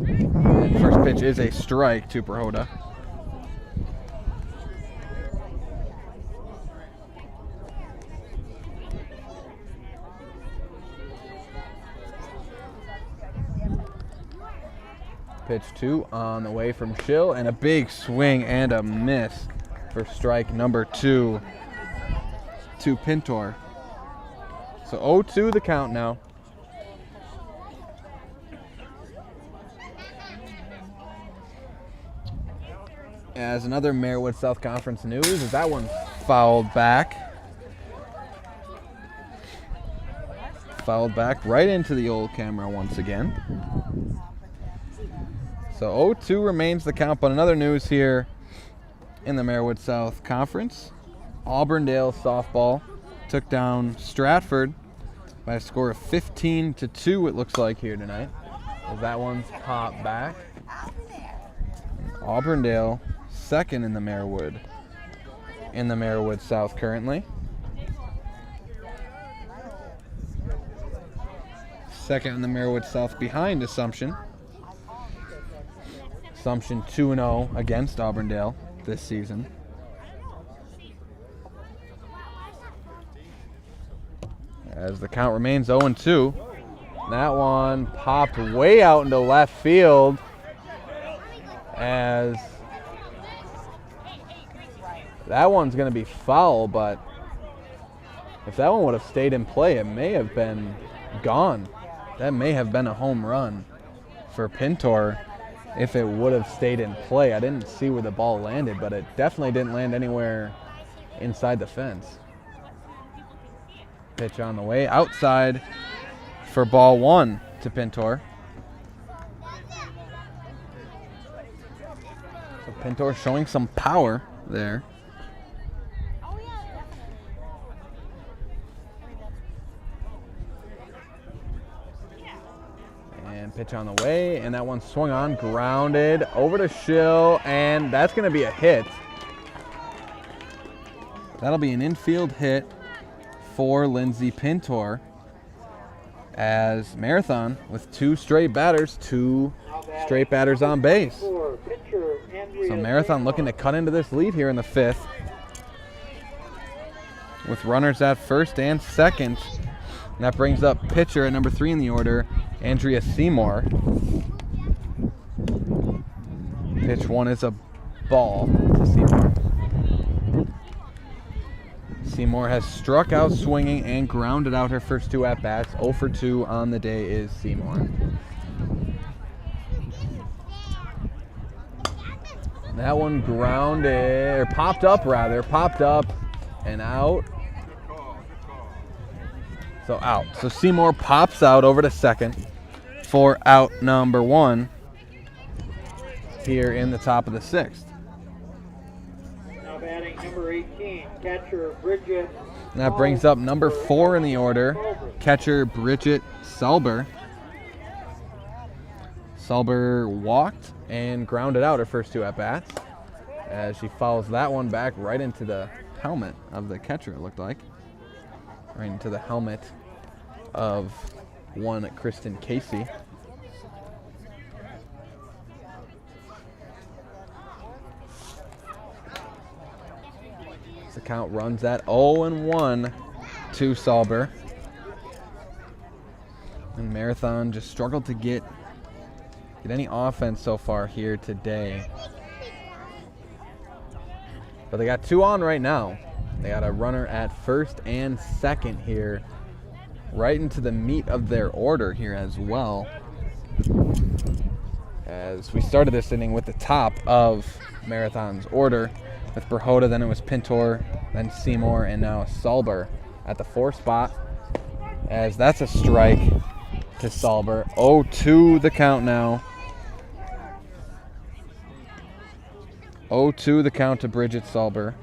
And first pitch is a strike to Prahoda. Pitch 2 on the way from Schill, and a big swing and a miss for strike number 2 to Pintor. So 0-2 the count now. As another Marywood South Conference news is that one fouled back. Fouled back right into the old camera once again. So 0-2 remains the count, but another news here in the Marywood South Conference. Auburndale softball took down Stratford by a score of 15-2, it looks like, here tonight. As that one's popped back. Auburndale second in the Marywood South currently. Second in the Marywood South behind Assumption. Assumption 2-0 against Auburndale this season. As the count remains 0-2. That one popped way out into left field. As that one's going to be foul, but if that one would have stayed in play, it may have been gone. That may have been a home run for Pintor if it would have stayed in play. I didn't see where the ball landed, but it definitely didn't land anywhere inside the fence. Pitch on the way outside for ball 1 to Pintor. So Pintor showing some power there. And pitch on the way, and that one swung on, grounded over to Schill, and that's going to be a hit. That'll be an infield hit for Lindsey Pintor, as Marathon with 2 straight batters on base. So Marathon looking to cut into this lead here in the 5th with runners at first and second. And that brings up pitcher at number 3 in the order, Andrea Seymour. Pitch 1 is a ball to Seymour. Seymour has struck out swinging and grounded out her first 2 at-bats. 0 for 2 on the day is Seymour. That one grounded, or popped up and out. So out. So Seymour pops out over to second for out number 1 here in the top of the 6th. Now batting number 18, catcher Bridget. And that brings up number 4 in the order, catcher Bridget Salver. Salver walked and grounded out her first 2 at-bats as she fouls that one back right into the helmet of the catcher, it looked like. Right into the helmet of one Kristen Casey. The count runs at 0-1 to Salver. And Marathon just struggled to get any offense so far here today. But they got 2 on right now. They got a runner at first and second here, right into the meat of their order here as well. As we started this inning with the top of Marathon's order, with Prahoda, then it was Pintor, then Seymour, and now Salver at the 4 spot. As that's a strike to Salver. 0-2 the count now. 0-2 the count to Bridget Salver.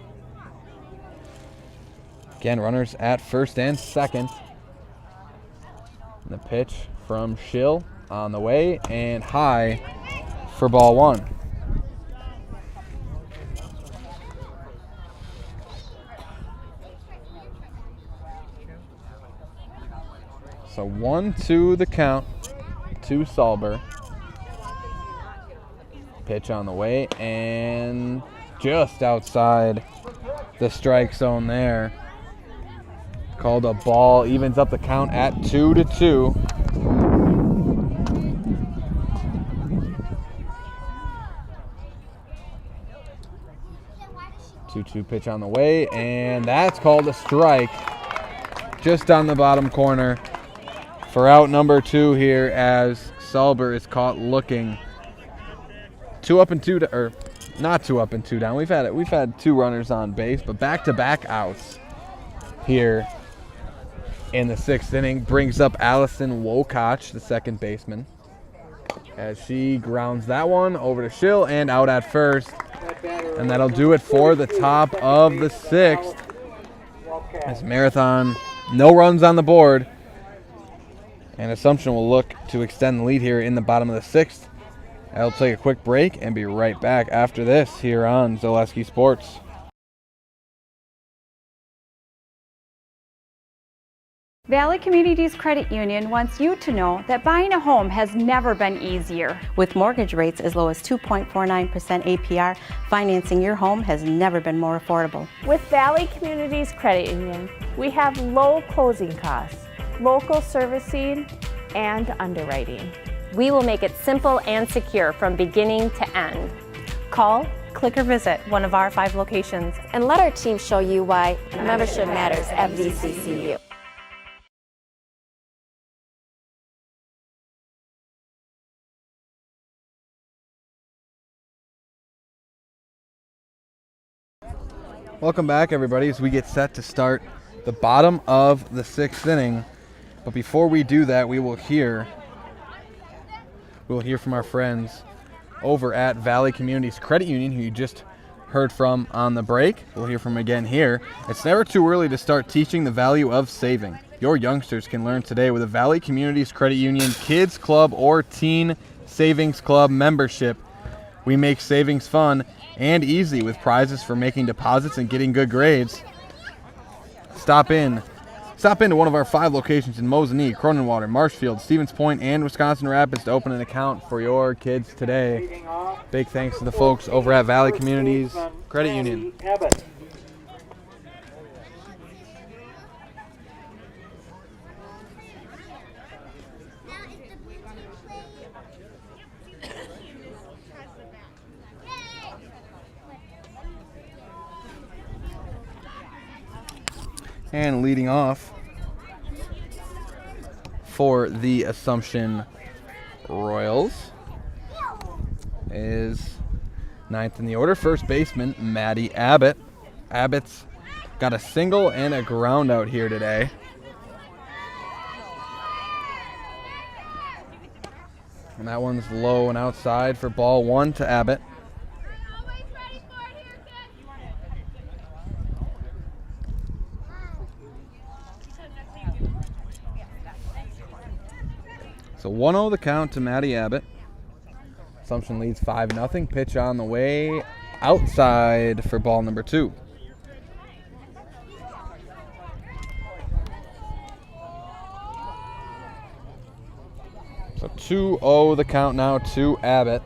Again, runners at first and second. And the pitch from Schill on the way and high for ball one. So 1-2 the count to Salver. Pitch on the way and just outside the strike zone there. Called a ball, evens up the count at 2-2. 2-2 pitch on the way, and that's called a strike just on the bottom corner for out number 2 here as Salver is caught looking. 2 up and 2 or not 2 up and 2 down. We've had 2 runners on base, but back-to-back outs here in the 6th inning brings up Allison Wokach, the second baseman, as she grounds that one over to Schill and out at first. And that'll do it for the top of the 6th. As Marathon, no runs on the board. And Assumption will look to extend the lead here in the bottom of the 6th. I'll take a quick break and be right back after this here on Zaleski Sports. Valley Communities Credit Union wants you to know that buying a home has never been easier. With mortgage rates as low as 2.49% APR, financing your home has never been more affordable. With Valley Communities Credit Union, we have low closing costs, local servicing, and underwriting. We will make it simple and secure from beginning to end. Call, click, or visit one of our 5 locations and let our team show you why membership matters at VCCU. Welcome back, everybody, as we get set to start the bottom of the 6th inning. But before we do that, we'll hear from our friends over at Valley Communities Credit Union, who you just heard from on the break. We'll hear from again here. It's never too early to start teaching the value of saving. Your youngsters can learn today with a Valley Communities Credit Union Kids Club or Teen Savings Club membership. We make savings fun and easy with prizes for making deposits and getting good grades. Stop into one of our 5 locations in Mosinee, Cronenwater, Marshfield, Stevens Point, and Wisconsin Rapids to open an account for your kids today. Big thanks to the folks over at Valley Communities Credit Union. Abbott. And leading off for the Assumption Royals is 9th in the order, first baseman Maddie Abbott. Abbott's got a single and a ground out here today. And that one's low and outside for ball 1 to Abbott. So 1-0 the count to Maddie Abbott. Assumption leads 5-0. Pitch on the way outside for ball number 2. So 2-0 the count now to Abbott.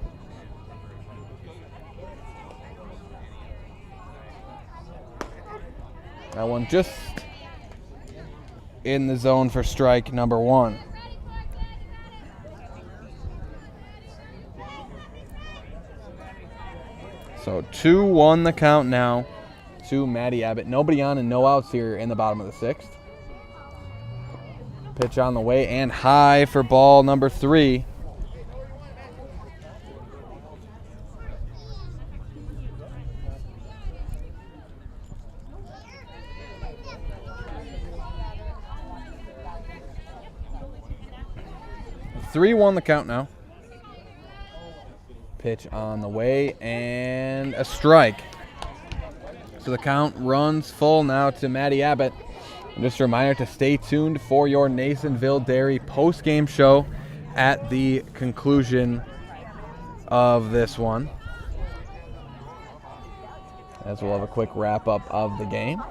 That one just in the zone for strike number 1. So 2-1 the count now to Maddie Abbott. Nobody on and no outs here in the bottom of the 6th. Pitch on the way and high for ball number 3. 3-1 the count now. Pitch on the way and a strike. So the count runs full now to Maddie Abbott. And just a reminder to stay tuned for your Nationsville Dairy post-game show at the conclusion of this one, as we'll have a quick wrap-up of the game.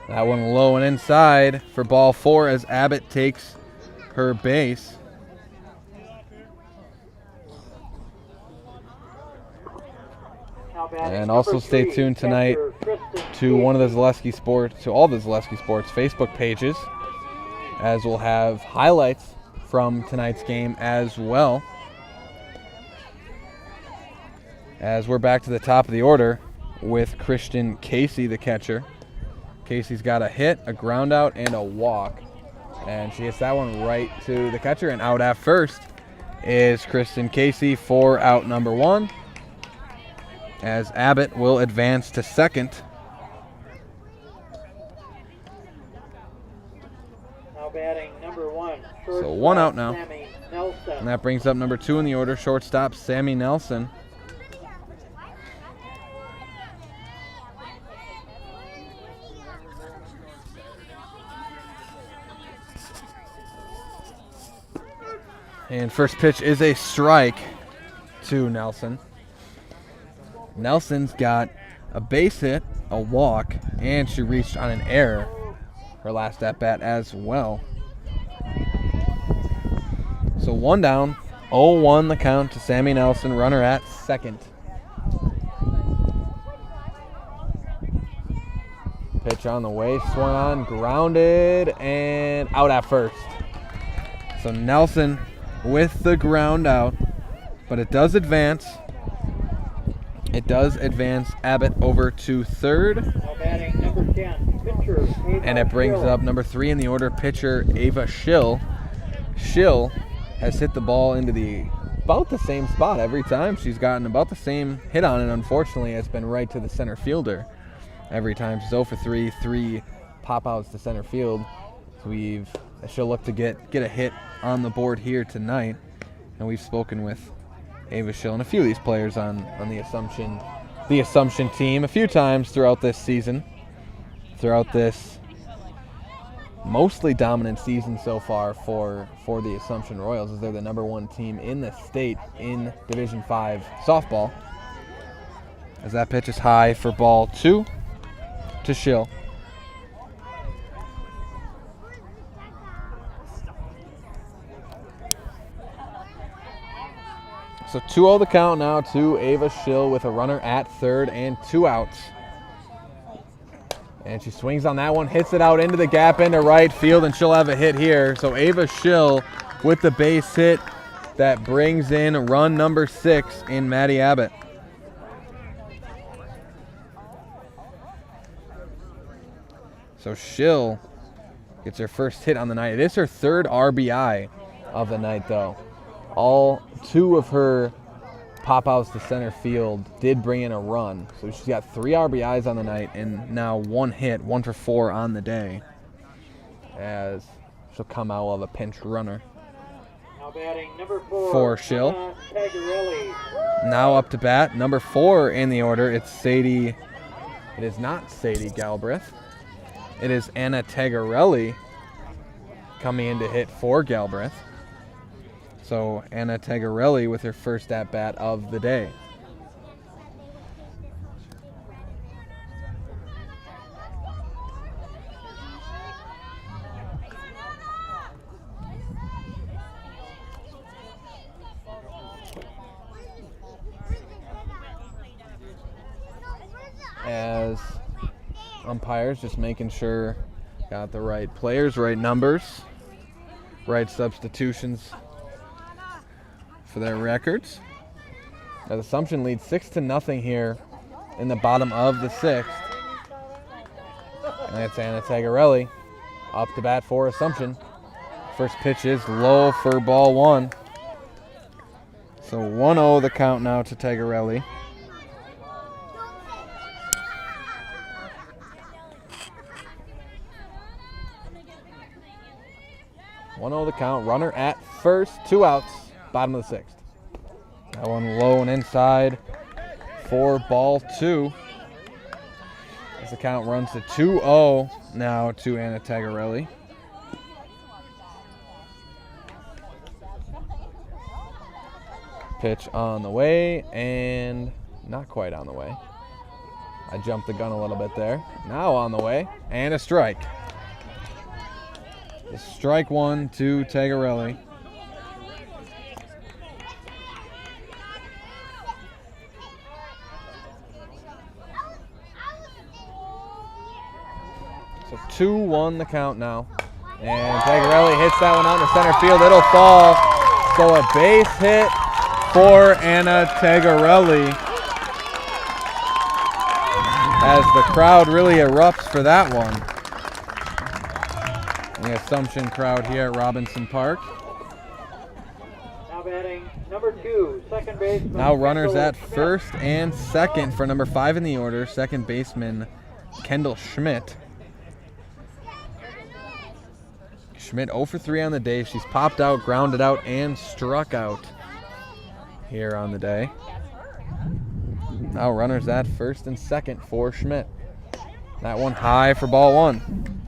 That one low and inside for ball 4 as Abbott takes her base. And also stay tuned tonight to all the Zaleski Sports Facebook pages, as we'll have highlights from tonight's game as well. As we're back to the top of the order with Christian Casey, the catcher. Casey's got a hit, a ground out, and a walk. And she hits that one right to the catcher, and out at first is Kristen Casey for out number 1, as Abbott will advance to second. Now batting number 1. So 1 out now. Sammy Nelson. And that brings up number 2 in the order, shortstop Sammy Nelson. And first pitch is a strike to Nelson. Nelson's got a base hit, a walk, and she reached on an error her last at-bat as well. So 1 down, 0-1 the count to Sammy Nelson, runner at second. Pitch on the way, swung on, grounded, and out at first. So Nelson with the ground out, but it does advance. It does advance Abbott over to third. Now batting number 10, pitcher Ava And it brings Schill. up number 3 in the order, pitcher Ava Schill. Schill has hit the ball into about the same spot every time. She's gotten about the same hit on it. Unfortunately, it's been right to the center fielder every time. She's 0 for 3 pop outs to center field. So she'll look to get a hit on the board here tonight. And we've spoken with Ava Schill and a few of these players on the Assumption team a few times throughout this season, throughout this mostly dominant season so far for the Assumption Royals, as they're the number 1 team in the state in Division 5 softball. As that pitch is high for ball 2 to Schill. So 2-0 the count now to Ava Schill with a runner at third and 2 outs. And she swings on that one, hits it out into the gap into right field, and she'll have a hit here. So Ava Schill with the base hit that brings in run number 6 in Maddie Abbott. So Schill gets her first hit on the night. It is her 3rd RBI of the night, though. All 2 of her pop-outs to center field did bring in a run. So she's got 3 RBIs on the night and now 1 hit, 1 for 4 on the day, as she'll come out of a pinch runner. Now batting number 4 for Schill. Tegarelli. Now up to bat, number 4 in the order. It is not Sadie Galbraith. It is Anna Tegarelli coming in to hit for Galbraith. So Anna Tegarelli with her first at-bat of the day. As umpires just making sure got the right players, right numbers, right substitutions for their records. As Assumption leads 6-0 here in the bottom of the 6th. And it's Anna Tegarelli up to bat for Assumption. First pitch is low for ball 1. So 1-0 the count now to Tegarelli. the count. Runner at first, 2 outs, bottom of the 6th. That one low and inside for ball 2. As the count runs to 2-0 now to Anna Tegarelli. Pitch on the way and not quite on the way. I jumped the gun a little bit there. Now on the way and a strike. Strike 1 to Tegarelli. So 2-1 the count now. And Tegarelli hits that one out in the center field. It'll fall. So a base hit for Anna Tegarelli. As the crowd really erupts for that one. The Assumption crowd here at Robinson Park. Now batting number 2, second baseman. Now runners at first and second for number 5 in the order, second baseman Kendall Schmidt. Schmidt 0 for 3 on the day. She's popped out, grounded out, and struck out here on the day. Now runners at first and second for Schmidt. That one high for ball 1.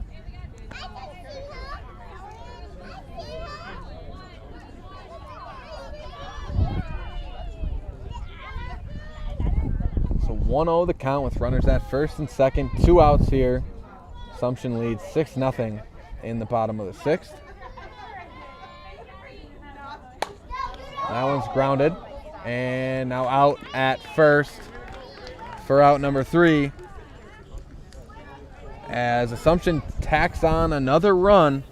So 1-0 the count with runners at first and second. 2 outs here. Assumption leads 6-0 in the bottom of the 6th. That one's grounded. And now out at first for out number 3. As Assumption tacks on another run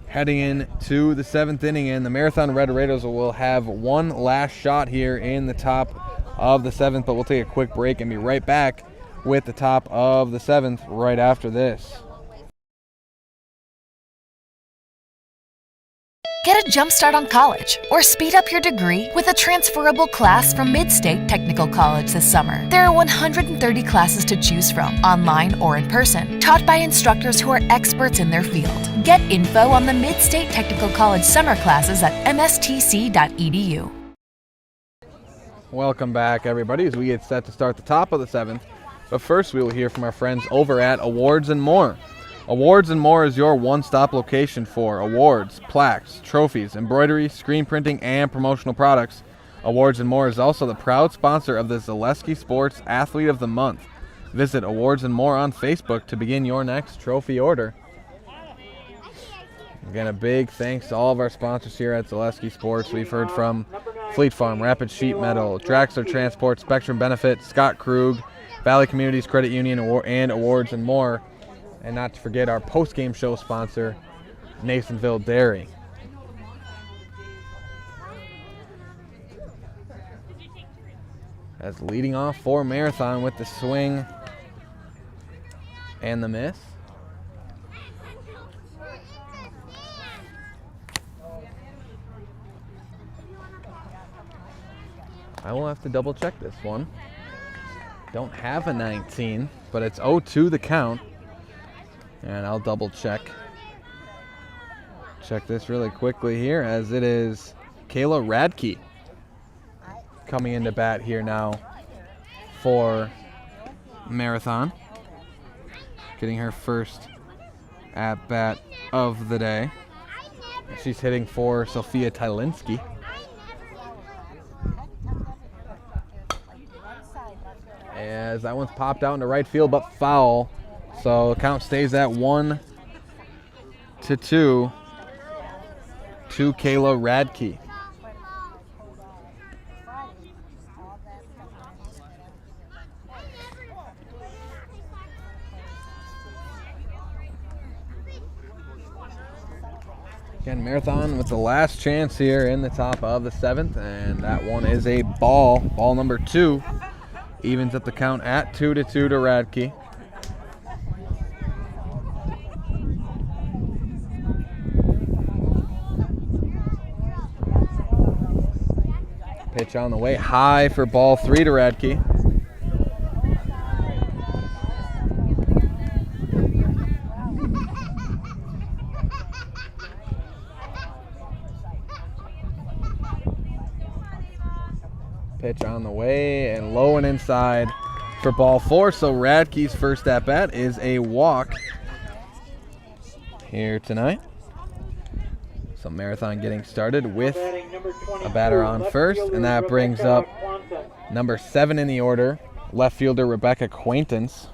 heading into the 7th inning, and the Marathon Red Raiders will have one last shot here in the top of the 7th, but we'll take a quick break and be right back with the top of the 7th right after this. Get a jump start on college or speed up your degree with a transferable class from Mid-State Technical College this summer. There are 130 classes to choose from, online or in person, taught by instructors who are experts in their field. Get info on the Mid-State Technical College summer classes at mstc.edu. Welcome back, everybody, as we get set to start the top of the 7th. But first, we will hear from our friends over at Awards and More. Awards and More is your one-stop location for awards, plaques, trophies, embroidery, screen printing, and promotional products. Awards and More is also the proud sponsor of the Zaleski Sports Athlete of the Month. Visit Awards and More on Facebook to begin your next trophy order. Again, a big thanks to all of our sponsors here at Zaleski Sports. We've heard from Fleet Farm, Rapid Sheet Metal, Draxler Transport, Spectrum Benefit, Scott Krug, Valley Communities Credit Union, and Awards and More. And not to forget our post-game show sponsor, Nationsville Dairy. As leading off for Marathon with the swing and the miss. I will have to double check this one. Don't have a 19, but it's 0-2 the count. And I'll double check this really quickly here, as it is Kayla Radke coming into bat here now for Marathon. Getting her first at bat of the day. She's hitting for Sophia Tylinski. As that one's popped out into right field, but foul. So the count stays at 1-2 to Kayla Radke. Again, Marathon with the last chance here in the top of the 7th, and that one is a ball. Ball number 2 evens up the count at 2-2 to Radke. Pitch on the way, high for ball 3 to Radke. Pitch on the way and low and inside for ball 4. So Radke's first at bat is a walk here tonight. So Marathon getting started with a batter on first, and that brings up number 7 in the order, left fielder Rebecca Quaintance.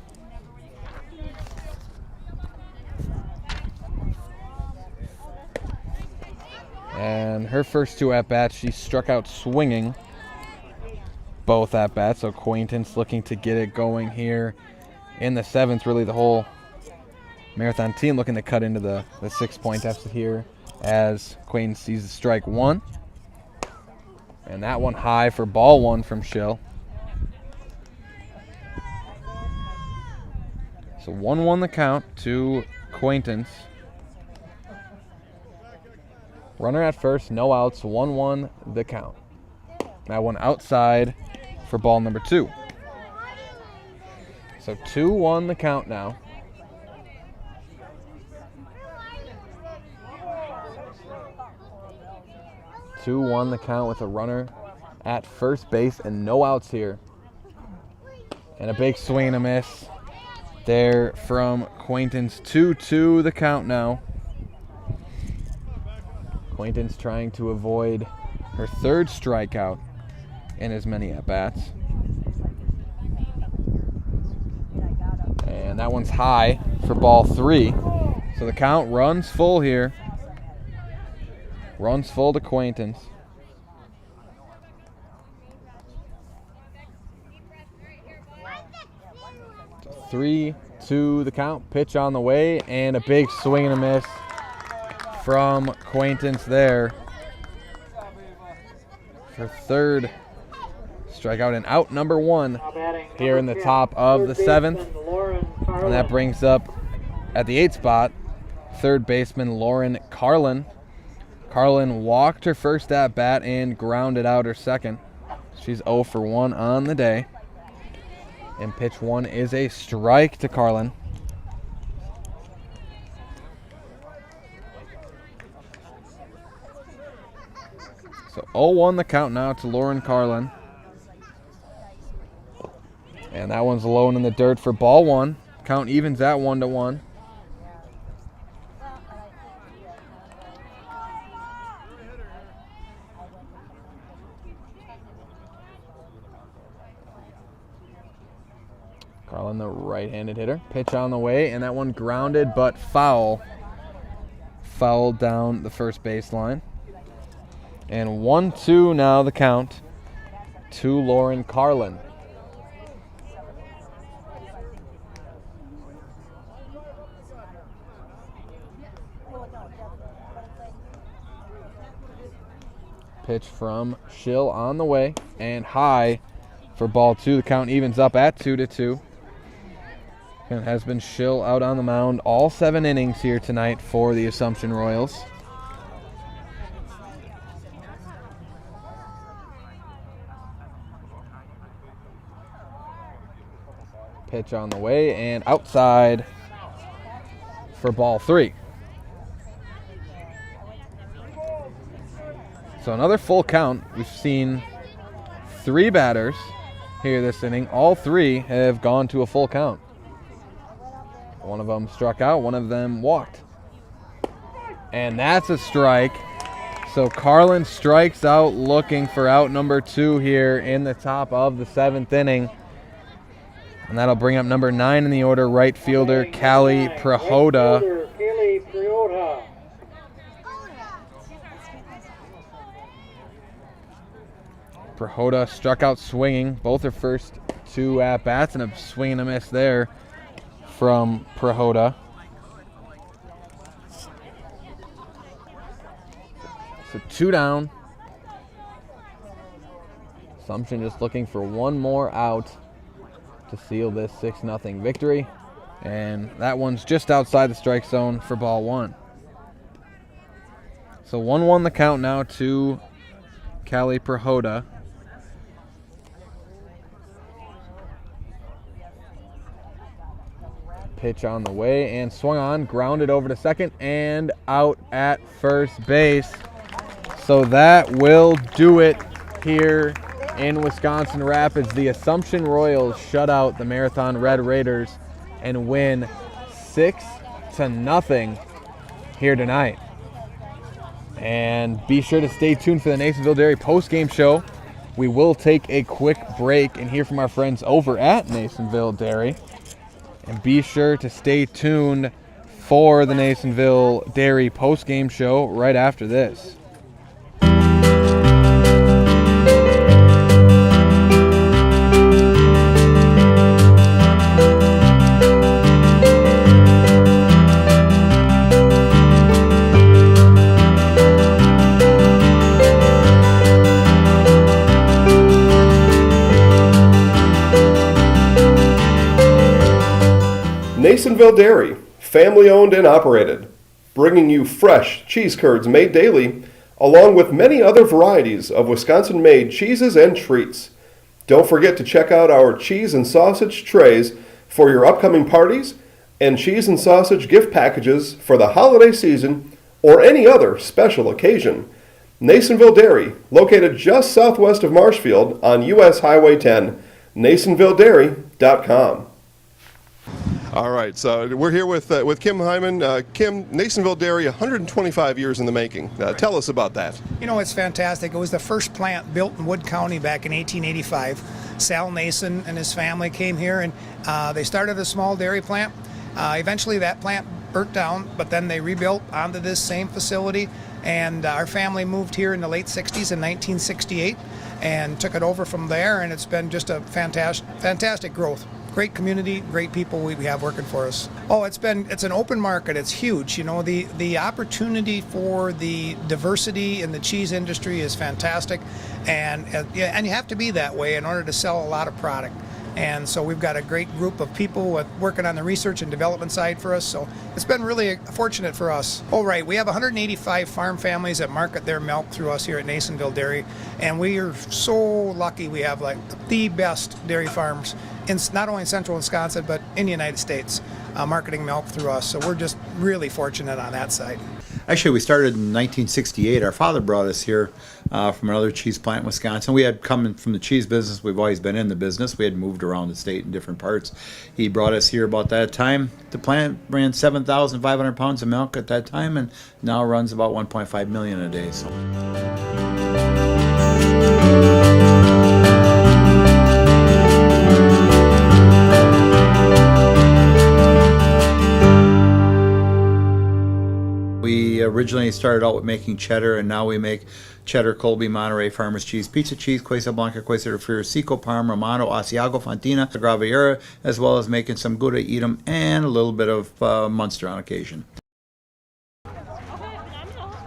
And her first 2 at-bats, she struck out swinging both at-bats. So Quaintance looking to get it going here in the 7th. Really the whole Marathon team looking to cut into the 6-point deficit here as Quaintance sees the strike 1. And that one high for ball 1 from Schill. So 1-1 the count to Quaintance. Runner at first, no outs, 1-1 the count. That one outside for ball number 2. So 2-1 the count now. Two-1 the count with a runner at first base and no outs here. And a big swing and a miss there from Quaintance. 2-2 the count now. Quaintance trying to avoid her 3rd strikeout in as many at-bats. And that one's high for ball 3. So the count runs full here. Runs full to Quaintance. 3-2 the count. Pitch on the way and a big swing and a miss from Quaintance there. Her 3rd strikeout and out number 1 here in the top of the 7th. And that brings up at the 8th spot 3rd baseman Lauren Carlin. Carlin walked her first at bat and grounded out her second. She's 0 for 1 on the day. And pitch 1 is a strike to Carlin. So 0-1 the count now to Lauren Carlin. And that one's alone in the dirt for ball 1. Count evens at 1-1. Carlin, the right-handed hitter. Pitch on the way, and that one grounded but foul. Fouled down the first baseline. And 1-2 now the count to Lauren Carlin. Pitch from Schill on the way and high for ball 2. The count evens up at 2-2. And it has been Schill out on the mound all 7 innings here tonight for the Assumption Royals. Pitch on the way and outside for ball 3. So another full count. We've seen 3 batters here this inning. All 3 have gone to a full count. One of them struck out, one of them walked. And that's a strike. So Carlin strikes out looking for out number 2 here in the top of the 7th inning. And that'll bring up number 9 in the order, right fielder Callie Prahoda. Prahoda struck out swinging both her first 2 at-bats, and a swing and a miss there from Prahoda. So 2 down. Assumption just looking for one more out to seal this 6-0 victory. And that one's just outside the strike zone for ball 1. So 1-1 the count now to Callie Prahoda. Pitch on the way and swung on, grounded over to second and out at first base. So that will do it here in Wisconsin Rapids, the Assumption Royals shut out the Marathon Red Raiders and win 6-0 here tonight. And be sure to stay tuned for the Nationsville Dairy post-game show. We will take a quick break and hear from our friends over at Nationsville Dairy. And be sure to stay tuned for the Nationsville Dairy post-game show right after this. Nationsville Dairy, family owned and operated, bringing you fresh cheese curds made daily, along with many other varieties of Wisconsin-made cheeses and treats. Don't forget to check out our cheese and sausage trays for your upcoming parties and cheese and sausage gift packages for the holiday season or any other special occasion. Nationsville Dairy, located just southwest of Marshfield on US Highway 10, NationsvilleDairy.com. All right, so we're here with Kim Hyman. Kim, Nationsville Dairy, 125 years in the making. Tell us about that. You know, it's fantastic. It was the first plant built in Wood County back in 1885. Sal Nason and his family came here, and they started a small dairy plant. Eventually that plant burnt down, but then they rebuilt onto this same facility, and our family moved here in the late 60s in 1968 and took it over from there, and it's been just a fantastic growth. Great community, great people we have working for us. Oh, it's an open market. It's huge. You know, the opportunity for the diversity in the cheese industry is fantastic, and you have to be that way in order to sell a lot of product. And so we've got a great group of people working on the research and development side for us. So it's been really fortunate for us. Oh, right. We have 185 farm families that market their milk through us here at Nationsville Dairy. And we are so lucky we have like the best dairy farms in not only central Wisconsin, but in the United States, marketing milk through us. So we're just really fortunate on that side. Actually, we started in 1968. Our father brought us here from another cheese plant in Wisconsin. We had come from the cheese business. We've always been in the business. We had moved around the state in different parts. He brought us here about that time. The plant ran 7,500 pounds of milk at that time, and now runs about 1.5 million a day. So. We originally started out with making cheddar, and now we make cheddar, Colby, Monterey, Farmers Cheese, Pizza Cheese, Quesa Blanca, Quesa de Friar, Seco, Parma, Romano, Asiago, Fontina, Graviera, as well as making some Gouda Edam and a little bit of Munster on occasion.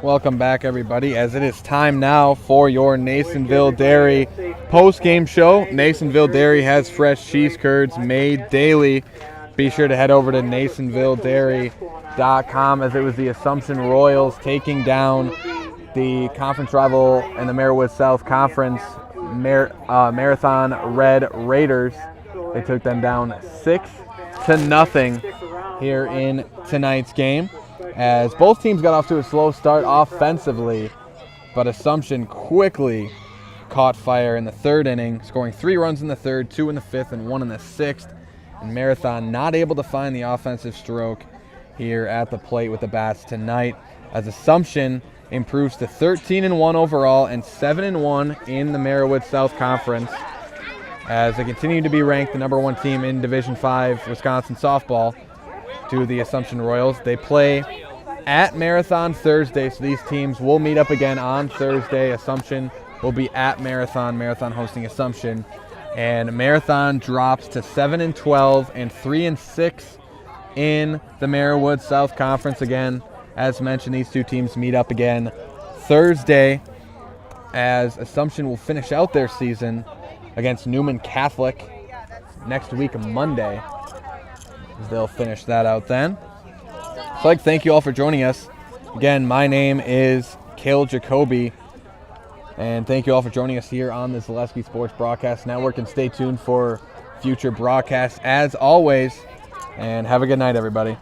Welcome back, everybody, as it is time now for your Nationsville Dairy post-game show. Nationsville Dairy has fresh cheese curds made daily. Be sure to head over to NationsvilleDairy.com, as it was the Assumption Royals taking down the conference rival in the Marywood South Conference, Marathon Red Raiders. They took them down 6-0 here in tonight's game, as both teams got off to a slow start offensively, but Assumption quickly caught fire in the third inning, scoring 3 runs in the third, 2 in the fifth, and 1 in the sixth. And Marathon not able to find the offensive stroke here at the plate with the bats tonight, as Assumption improves to 13-1 overall and 7-1 in the Marywood South Conference, as they continue to be ranked the number 1 team in Division 5 Wisconsin softball to the Assumption Royals. They play at Marathon Thursday, so these teams will meet up again on Thursday. Assumption will be at Marathon hosting Assumption. And Marathon drops to 7-12 and 3-6 in the Marywood South Conference. Again, as mentioned, these two teams meet up again Thursday, as Assumption will finish out their season against Newman Catholic next week, Monday. They'll finish that out then. So I'd like to thank you all for joining us. Again, my name is Cale Jacoby. And thank you all for joining us here on the Zaleski Sports Broadcast Network. And stay tuned for future broadcasts as always. And have a good night, everybody.